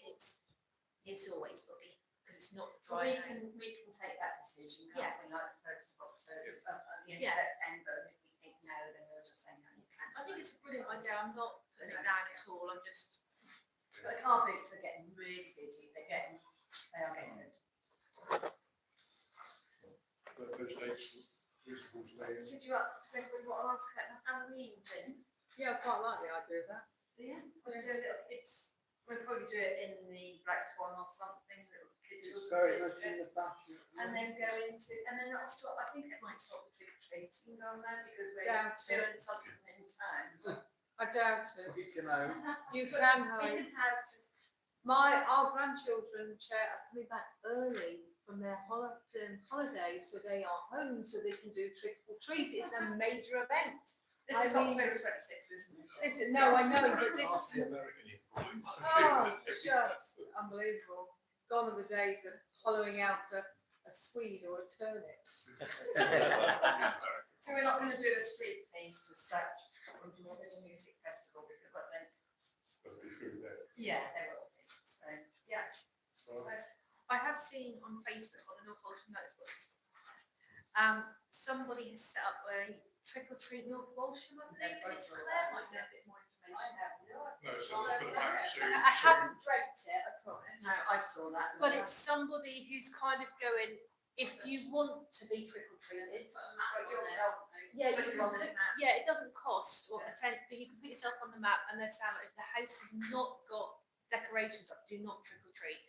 E: It's always boggy because it's not dry.
B: We can take that decision,
E: Yeah.
B: can't we, like the 1st of October, at the end
E: Yeah.
B: of September, and if we think no, then we'll just say no, you cancel.
E: I think it's a brilliant idea. I'm not putting it down at all. I'm just.
B: But the car boots are getting really busy, they are getting good.
A: Those dates reasonable to me.
B: Did you remember what I asked about the Halloween thing?
I: Yeah, I quite like the idea of that.
B: Yeah. We'll do a little, we'll probably do it in the Black Swan or something, little kids.
D: It's very much in the fashion.
B: And then go into, and then that'll stop, I think it might stop the trick or treating on there because we're
I: Doubt it.
B: doing something in town.
I: I doubt it.
D: You can have.
I: You
B: But
I: can
B: we
I: have,
B: can have,
I: our grandchildren, Chair, are coming back early from their holidays, so they are home, so they can do trick or treat. It's a major event.
B: this is
I: I mean-
B: October 26th, isn't it?
I: No, I know, but this
G: Ask the
I: is,
G: American employee.
I: oh, just unbelievable. Gone are the days of hollowing out a swede or a turnip.
B: So we're not going to do a street feast as such, we'll do a little music festival because I think,
A: There'll be food there.
B: yeah, there will be, so, yeah. So,
E: I have seen on Facebook on the North Walsham notice boards, somebody has set up a trick or treat North Walsham, I believe, and it's Claire might know a bit more information.
A: No, so they'll put a back to.
E: I haven't
B: dreamt it, I promise. No, I saw that.
E: But it's somebody who's kind of going, if you want to be trick or treated,
B: But yourself,
E: yeah,
B: put
E: you
B: it on
E: can,
B: the map.
E: yeah, it doesn't cost or attend, but you can put yourself on the map and they're saying like, if the house has not got decorations up, do not trick or treat.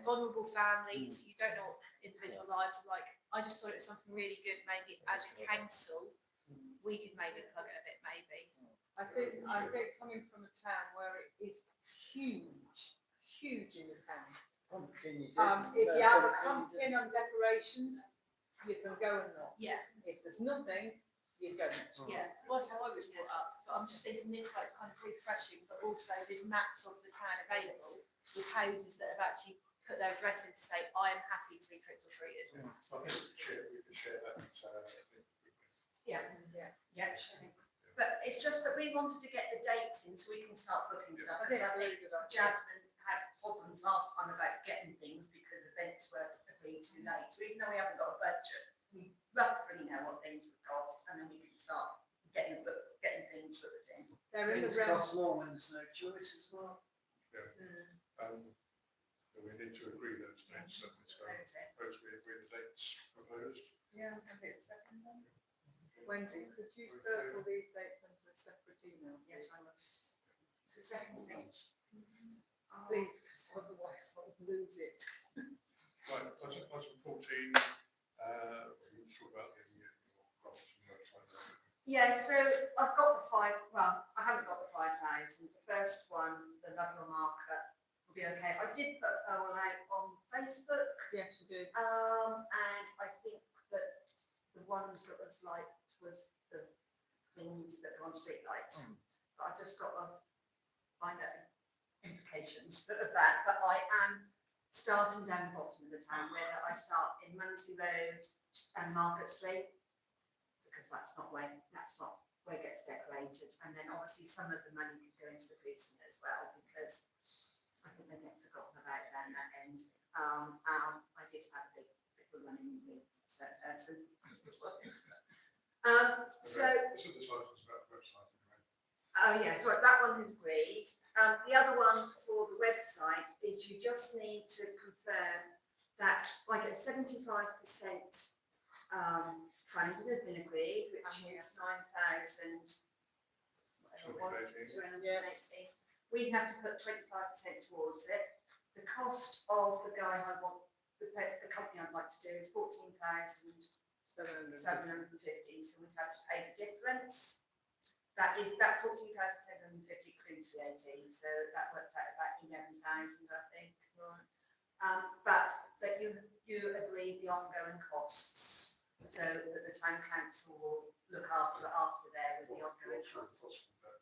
E: Vulnerable families, you don't know what individual lives are like. I just thought it was something really good. Maybe as a council, we could maybe plug it a bit, maybe.
I: I think coming from a town where it is huge in the town.
D: Pumpkin, you
I: If you have a pumpkin and decorations, you can go and knock.
E: Yeah,
I: If there's nothing, you don't.
E: yeah, well, that's how I was brought up, but I'm just thinking this way it's kind of refreshing, but also there's maps of the town available with houses that have actually put their address in to say, I am happy to be trick or treated.
A: Yeah, so I think we could share that.
B: Yeah,
I: Yeah.
B: yeah, sure. But it's just that we wanted to get the dates in so we can start booking stuff,
I: I
B: because
I: think
B: I
I: it's a
B: think
I: really good idea.
B: Jasmine had problems last time about getting things because events were agreed too late. So even though we haven't got a budget, we roughly know what things would cost, and then we can start getting things booked in.
I: They're in the
D: Things
I: realm.
D: cost more when there's no choice as well.
A: So we need to agree those dates, so suppose we agree the dates proposed.
I: Yeah, and it's second one. Wendy, could you circle these dates into a separate email?
B: Yes, I will. It's the second page.
I: Please, because otherwise I'll lose it.
A: Right, item 14, we'll talk about the grants and website.
B: Yeah, so I've got the I haven't got the 5,000. The first one, the Love Your Market, will be okay. I did put a poll out on Facebook,
I: Yes, you did.
B: and I think that the ones that was liked was the things that go on street lights. But I've just got to find out implications of that. But I am starting down the bottom of the town, whether I start in Munsley Road and Market Street, because that's not where it gets decorated. And then obviously some of the money could go into the precinct as well, because I think they get forgotten about down that end. I did have a big running with a certain person. So.
A: This is the titles about the website anyway.
B: Oh yes, right, that one is agreed. The other one for the website is you just need to confirm that I get 75% funding has been agreed, which is 9,000. We have to put 25% towards it. The cost of the guy the company I'd like to do is 14,750. So we'd have to pay the difference. That 14,750 includes VAT, so that works out about 11,000, I think. Right. But you agreed the ongoing costs, so that the town council will look after there with the ongoing costs. I've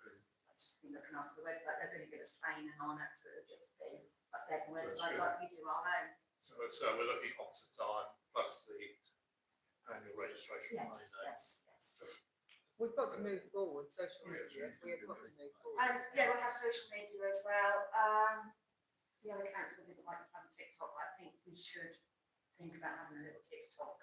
B: just been looking after the website. They're going to give us training on it, so it'll just be updating the website like we do our own.
G: So we're looking opposite time plus the annual registration.
B: Yes.
I: We've got to move forward, social media, we have got to move forward.
B: And yeah, we'll have social media as well. The other councils didn't like us having TikTok, but I think we should think about having a little TikTok.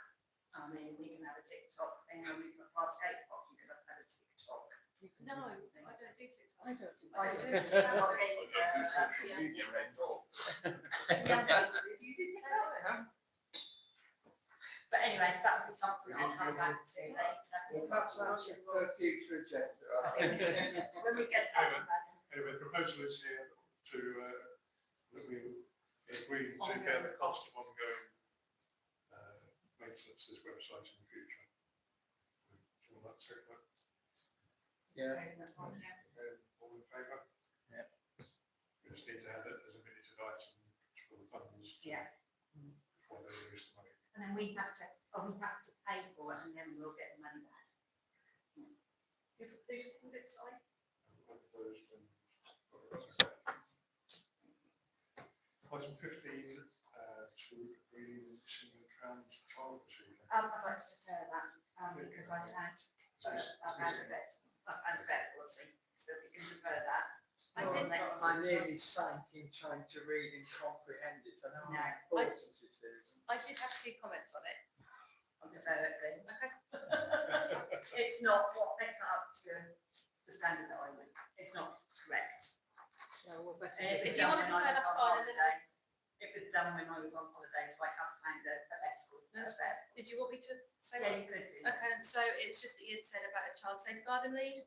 B: I mean, we can have a TikTok thing, and we can fast skate park, you can have a TikTok.
E: No, I don't do TikTok.
I: I don't do
B: I
I: that.
B: do TikTok. You did TikTok? But anyway, that would be something I'll come back to later.
D: Well, perhaps that's for a future agenda.
B: When we get to that.
A: Anyway, the proposal is here to, that we agree to take out the cost of ongoing maintenance of this website in the future. Do you want that second?
D: Yeah.
A: All in favour?
D: Yeah.
A: We just need to have it as a minuted item for the funds.
B: Yeah.
A: Before they release the money.
B: And then we have to pay for it, and then we'll get the money back. You propose something good, sorry?
A: Item 15, to agree single trans child procedure.
B: I'd like to defer that, because I've had a vet policy, so we can defer that.
D: I nearly sank in trying to read and comprehend it. I know how important it is.
E: I did have 2 comments on it.
B: I'll defer it, please.
E: Okay.
B: It's not up to the standard that I would, it's not correct.
I: No, we're better.
E: If you want to defer, that's fine.
B: It was done when I was on holiday, so I have found a vet.
E: Did you want me to say
B: Yeah,
E: that?
B: you could do.
E: Okay, so it's just that you had said about a child safeguarding lead.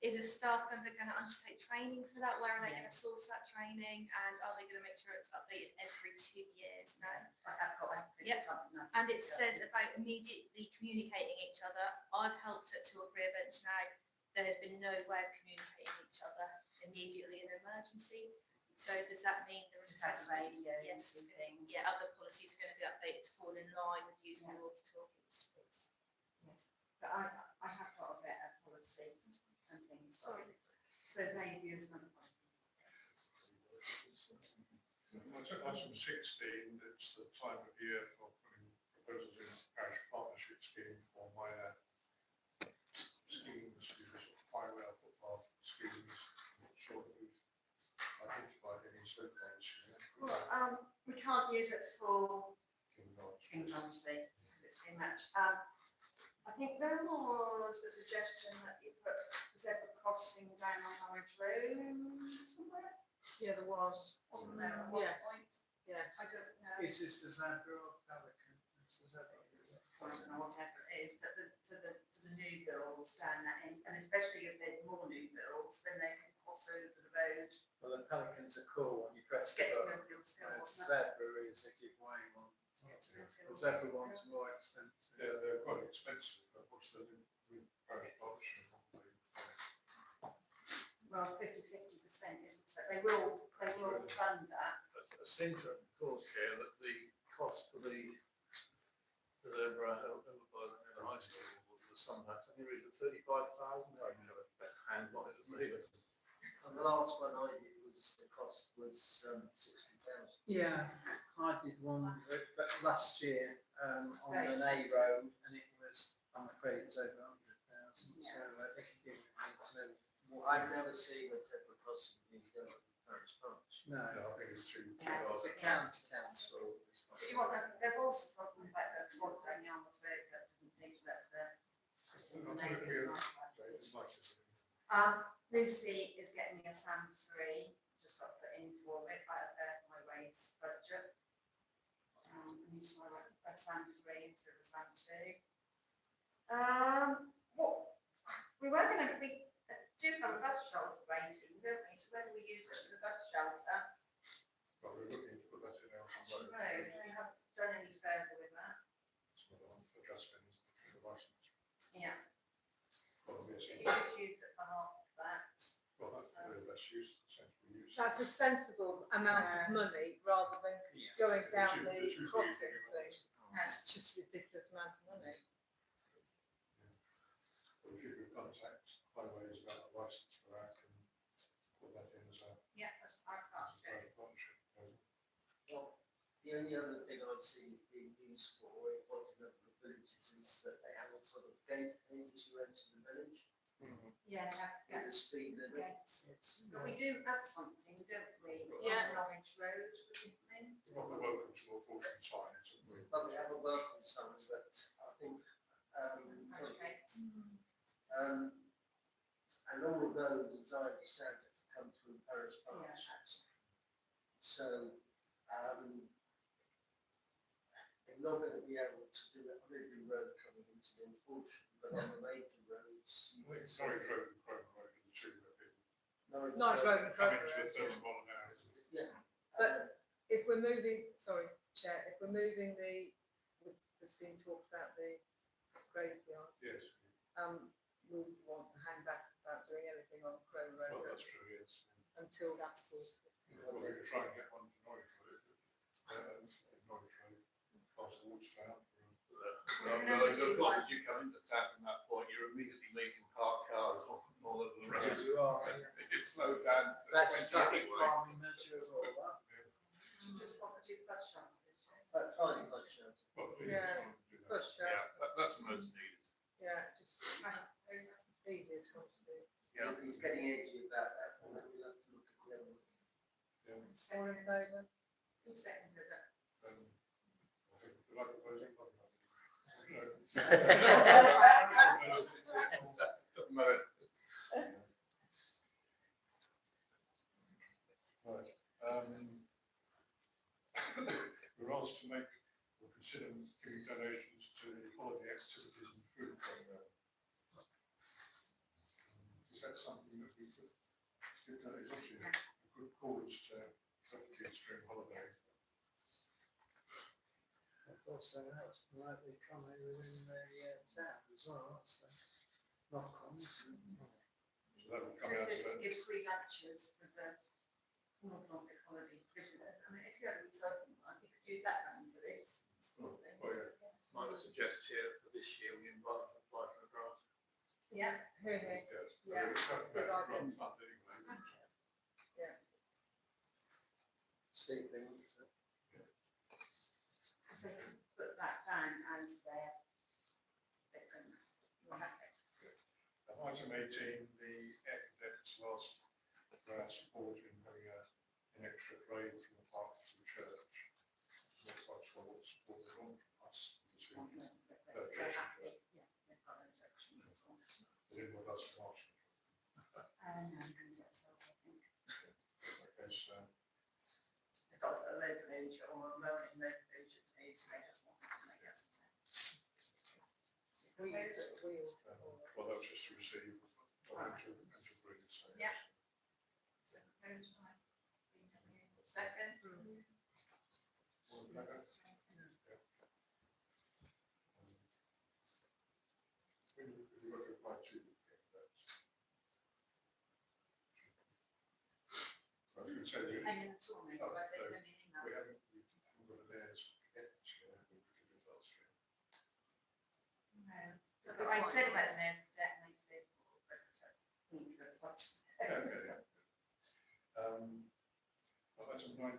E: Is a staff member going to undertake training for that? Where are they going to source that training? And are they going to make sure it's updated every 2 years now?
B: I have got
E: Yep.
B: something.
E: And it says about immediately communicating each other. I've helped at 2 or 3 events now. there has been no way of communicating with each other immediately in an emergency. So does that mean there is
B: Just have radios
E: Yes.
B: and things.
E: Yeah, other policies are going to be updated to fall in line with using the walkie-talkies, please.
B: Yes, but I have got a better policy and things.
E: Sorry.
B: So radios and other policies.
A: Item 16, it's the time of year for putting proposals in the parish partnership scheme for minor schemes, high rail footpath schemes. I'm not sure that we've identified any so far this year.
B: Well, we can't use it for
A: King Lodge.
B: King's Honesty, because it's too much. I think there was a suggestion that you put zebra crossing down on Norwich Road somewhere,
I: Yeah, there was.
B: wasn't there at one
I: Yes.
B: point?
I: Yes.
B: I don't know.
D: Is this the zebra or pelican? It's the zebra.
B: I don't know whatever it is, but for the new builds down that end, and especially as there's more new builds, then they can cross over the road.
D: Well, the pelicans are cool when you press the
B: Get to
D: button.
B: Millfield still,
D: Whereas
B: wasn't it?
D: zebra is a giveaway one.
B: Get to Millfield.
D: The zebra one's more expensive.
A: Yeah, they're quite expensive, but what's the link with parish partnership?
B: Well, 50%, isn't it? They will fund that.
G: I seem to recall, Chair, that the cost for the zebra over by the high school was something like 35,000. I don't have a better hand on it than me, but
H: And the last one I did was, the cost was 60,000.
D: Yeah, I did one last year on
B: very
D: an A
B: expensive.
D: road, and it was, I'm afraid it was over 100,000.
B: Yeah.
D: So if you give me to what
H: I've never seen a zebra crossing being done at Paris Branch.
D: no,
A: Yeah, I think it's too
B: Yeah.
A: hard.
D: it's a county council.
B: But you want, there was something about the trod down Yarmouth Road that didn't think that just in the neighbourhood.
A: As much as
B: Lucy is getting me a SAM 3, just got put in for it out of her highways budget. New SAM 3 instead of a SAM 2. We were going to, we do have a bus shelter waiting, don't we? So whether we use it for the bus shelter,
A: but we're looking to put that in our
B: no, we haven't done any further with that.
A: It's not on for Justin, the license.
B: Yeah,
A: Well, yes,
B: but you could use it for half of that.
A: well, that's probably the best use, sensible use.
I: That's a sensible amount of money rather than
D: Yeah.
I: going down
A: The
I: the
A: two
I: crossing
A: reasons
I: thing.
B: No.
I: It's just ridiculous amount of money.
A: Well, if you could contact highways about a license for that and put that in as a
B: Yeah, that's part of that.
A: partnership.
H: Well, the only other thing I've seen it being used for in quite a number of villages is that they have a sort of gate thing as you enter the village,
B: Yeah,
H: with a speed limit.
B: yes. But we do have something, don't we?
E: Yeah.
B: On Norwich Road, we think.
A: Not the welcome to North Walsham signs, and we
H: But we have a welcome sign, but I think,
B: Okay.
H: and all of those, as I understand it, come through Paris partnerships. So, they're not going to be able to do it on every road coming into North Walsham, but on the major roads. you would say-
A: Norwich Road and Cromer Road are the two that people
I: Norwich Road and
A: come
I: Cromer
A: into a
I: Road.
A: 30 mile an hour.
H: Yeah.
I: But if we're moving, sorry, Chair, if we're moving there's been talked about the graveyard,
A: Yes,
I: we want to hang back about doing anything on Cromer
A: well,
I: Road
A: that's true, yes.
I: until that's sorted.
A: Well, we could try and get one for Norwich Road, Norwich Road, past the Watertown.
G: as you come into town from that point, you're immediately meeting parked cars all over the road.
D: You are.
G: It's slowed down.
D: That's
G: 20
D: traffic
G: anyway.
D: calming measures, all that.
B: Just want to do bus shelter.
H: Trying to push it.
A: Well, we
I: Yeah.
A: need to do that.
I: Push
G: Yeah,
I: out,
G: that's the most needed.
I: yeah, just easiest one to do.
G: Yeah.
H: If he's getting edgy about that, then we'll have to look at the other one.
I: All in favour?
B: Who seconded it?
A: I think, would I propose it? No.
G: Doesn't matter.
A: Right, we're asked to make or consider giving donations to the holiday activities and food programme. Is that something that we could give donations to? A good cause to help kids during holiday.
D: Of course, that's like the economy within the town as well, that's the knock on.
A: So that will
B: So
A: come
B: it
A: out
B: says
A: of
B: to
A: that.
B: give free lunches for the North Walsham holiday prisoners. I mean, if you had a recycling one, you could use that money for this. Small things.
A: Oh, yeah.
G: Might I suggest here for this year, we invite them to apply for a grant.
B: Yeah.
I: Here, here.
A: Yes.
I: Yeah,
A: That's
I: good
A: grant
I: idea.
A: fund anyway.
H: Steve, things.
B: So you can put that down as their.
A: Item 18, the academics last support in having an extra grade from the park to the church. Not quite sure what support they want from us.
B: They're happy, yeah, they've got no objection at all.
A: They didn't want us to ask.
B: No, we can do it ourselves, I think.
A: Okay, so
B: They've got a local agent or a rolling local agent, so they just want to make us.
I: We all.
A: well, that was just to receive, and to bring, so.
B: Yeah. Second.
A: All in favour? When you got to apply to that. I was going to say, we
B: And then saw me, so I said, send me an email.
A: haven't got a layers yet, we did it last year.
B: No. But I said about the mayor's debt, and they said,
A: Okay. Item 19,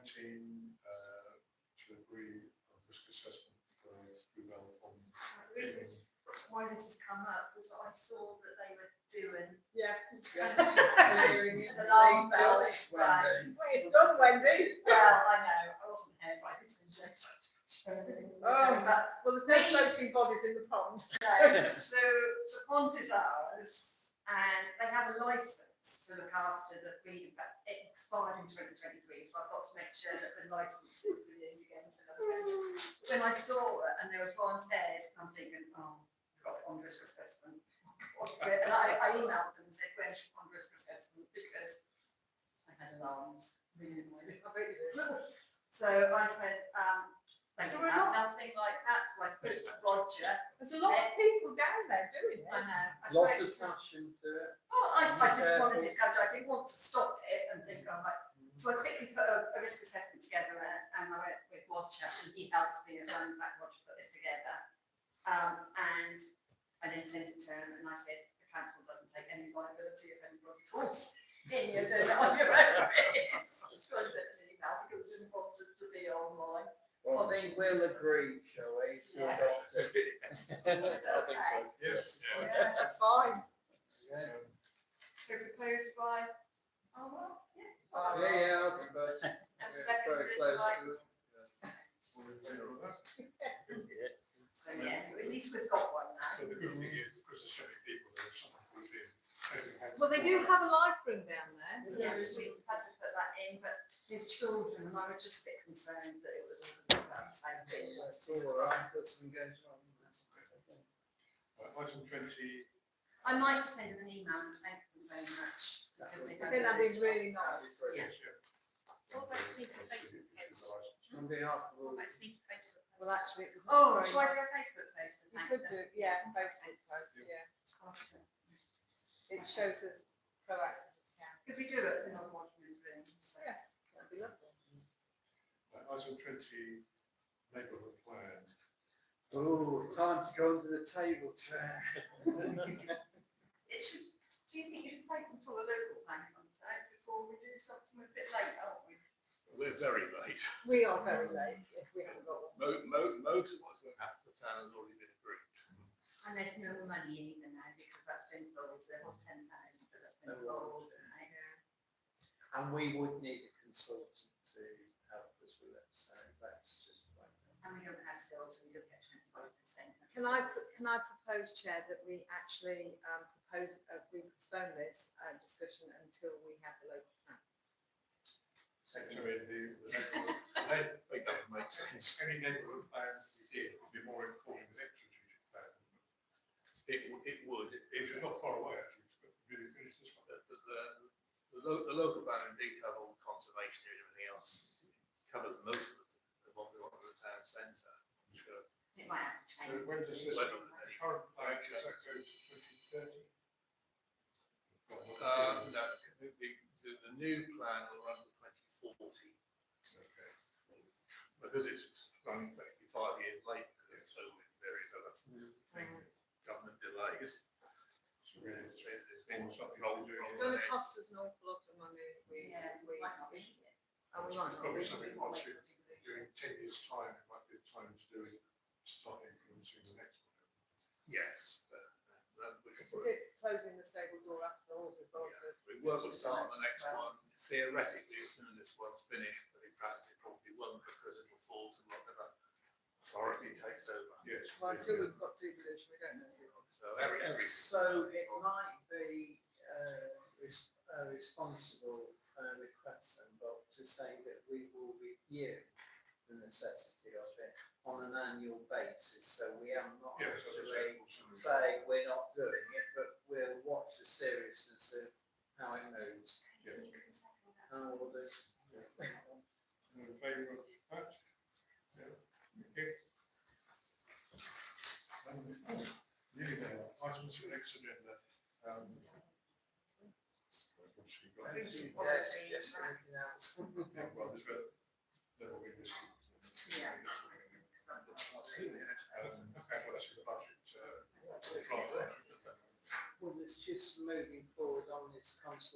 A: to agree on risk assessment for Bluebell on.
B: The reason why this has come up was I saw that they were doing
I: Yeah. Clearing it.
B: alarm bells.
H: Wendy.
I: Well, it's done, Wendy.
B: Well, I know, I wasn't here, but I did some jokes.
I: Oh,
B: But
I: well, there's no floating bodies in the pond.
B: no, so the pond is ours, and they have a licence to look after the breeding, but it expired in 2023, so I've got to make sure that the licence is renewed again for another 10 years. When I saw it and there was volunteers, I'm thinking, oh, we've got pond risk assessment. And I emailed them and said, where's your pond risk assessment? Because I had alarms ringing my
I: I bet you do.
B: So I said, they don't have nothing like that, so I spoke to Roger.
I: There's a lot of people down there doing it.
B: I know. I
H: Lots
B: spoke
H: of
B: to-
H: passion to it.
B: Well, I didn't want to
H: Careful.
B: discourage, I didn't want to stop it and think, oh, right. So I quickly put a risk assessment together and I went with Roger and he helped me as well. In fact, Roger put this together. And I then sent it to him and I said, the council doesn't take any liability if anybody falls in, you're doing it on your own risk. So I sent an email because I didn't want it to be online.
H: Well, I think we'll agree, shall we? to
B: Yeah.
H: adopt it?
B: It's okay.
A: Yes.
B: Yeah,
I: That's fine.
H: Yeah,
B: So proposed by, oh, well, yeah.
H: yeah, I'll be back.
B: And
H: Yeah,
B: seconded
H: very close
B: by,
H: to it.
A: All in favour of that?
B: so yeah, so at least we've got one now.
A: But the good thing is, because there's so many people, there's someone who's in.
I: Well, they do have a life room down there.
B: Yes, we had to put that in, but his children, and I was just a bit concerned that it was all about the same thing.
H: That's all right, that's some goes on.
A: Item 20,
B: I might send them an email and thank them very much. because they've
I: I
B: done
I: think that'd be
B: a
I: really
B: job.
I: nice.
A: yes,
E: What about sneaky Facebook posts?
H: On behalf of
E: What
H: all.
E: about sneaky Facebook posts?
I: Well, actually, it was.
B: Oh,
I: very
B: shall I do
I: nice.
B: a Facebook post and
I: You
B: thank
I: could
B: them?
I: do, yeah, Facebook post, yeah. It shows us proactive as can.
B: Because we do it for North Walsham room, so.
I: Yeah. That'd be lovely.
A: item 20, neighbourhood plan.
H: Oh, time to go under the table, Chair.
B: It should, do you think you should wait until the local plan comes out before we do something a bit late, aren't we?
G: We're very late.
I: We are very late if we haven't got one.
G: Most of what's going to happen to the town has already been agreed.
B: And there's no money either now because that's been pulled, so there was 10,000, but that's been pulled.
H: And we would need a consultant to help us with it, so that's just like that.
B: And we don't have sales, so we don't get 25%.
I: Can I propose, Chair, that we actually we postpone this discussion until we have the local plan?
A: So the neighbourhood,
G: I think that would make sense.
A: any neighbourhood plan we did would be more informed than the strategic plan.
G: It would.
A: Which is not far away, actually, but really finish this one.
G: The local plan indeed cover all conservation and everything else. It covers most of what we want for the town centre.
B: It might have to change.
A: When does this
G: Whether-
A: current plan, does that go to 2030?
G: No, the new plan will run to 2040,
A: Okay.
G: because it's running effectively 5 years late, because it's so various other government delays.
A: So really,
G: There's been
A: almost something
G: rolled
A: to do.
I: It's going to cost us an awful lot of money.
F: Yeah,
I: We
F: might not be here.
I: and we might not
A: Probably
I: be.
A: something once during 10 years' time, it might be the time to do it, start influencing the next one.
G: Yes,
I: It's a bit closing the stable door after the horses bolted.
G: we will start on the next one theoretically as soon as this one's finished, but in practice it probably won't, because it will fall to whatever authority takes over.
A: Yes.
I: Well, until we've got devolution, we don't know. Do we?
G: So every
D: So it might be a responsible request then, Bob, to say that we will review the necessity of it on an annual basis. So we are not
A: Yes, as I
D: actually
A: said,
D: say we're not doing it, but we'll watch the seriousness of how it moves.
A: Yeah.
D: And all the
A: In favour of that? Yeah, okay. Nearly there, items for next agenda. What's she got?
D: yes, anything else?
A: Well, there's a little bit this.
B: Yeah.
A: Okay, well, that's the budget, draft.
D: Well, it's just moving forward on this devolution.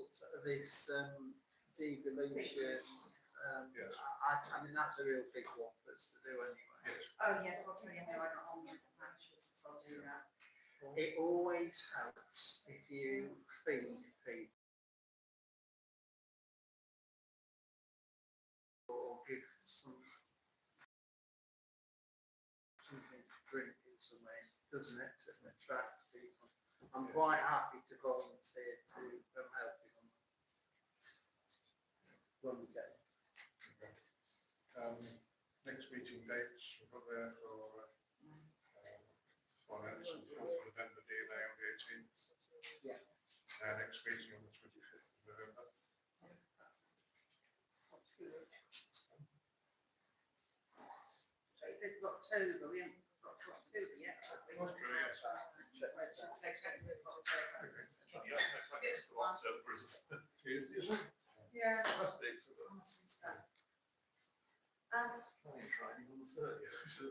A: Yes.
D: I mean, that's a real big one for us to do anyway.
A: Yes.
B: Oh, yes, I'll tell you how I got on with the matches, so I'll do that.
D: It always helps if you feed people or give something to drink in some way, doesn't it, to attract people? I'm quite happy to volunteer to help you on that. When we get it.
A: Next meeting dates, we've got there for finance on the 4th of November, DNA on the 18th.
D: Yeah.
A: Next meeting on the 25th of November.
B: So if it's October, we haven't got to October yet, have we?
A: That's true, yes.
B: Well, it should say 25th of October.
A: Okay.
G: October is Tuesday, isn't it?
B: Yeah.
G: Must be, so
B: I must restart.
G: planning training on the 30th.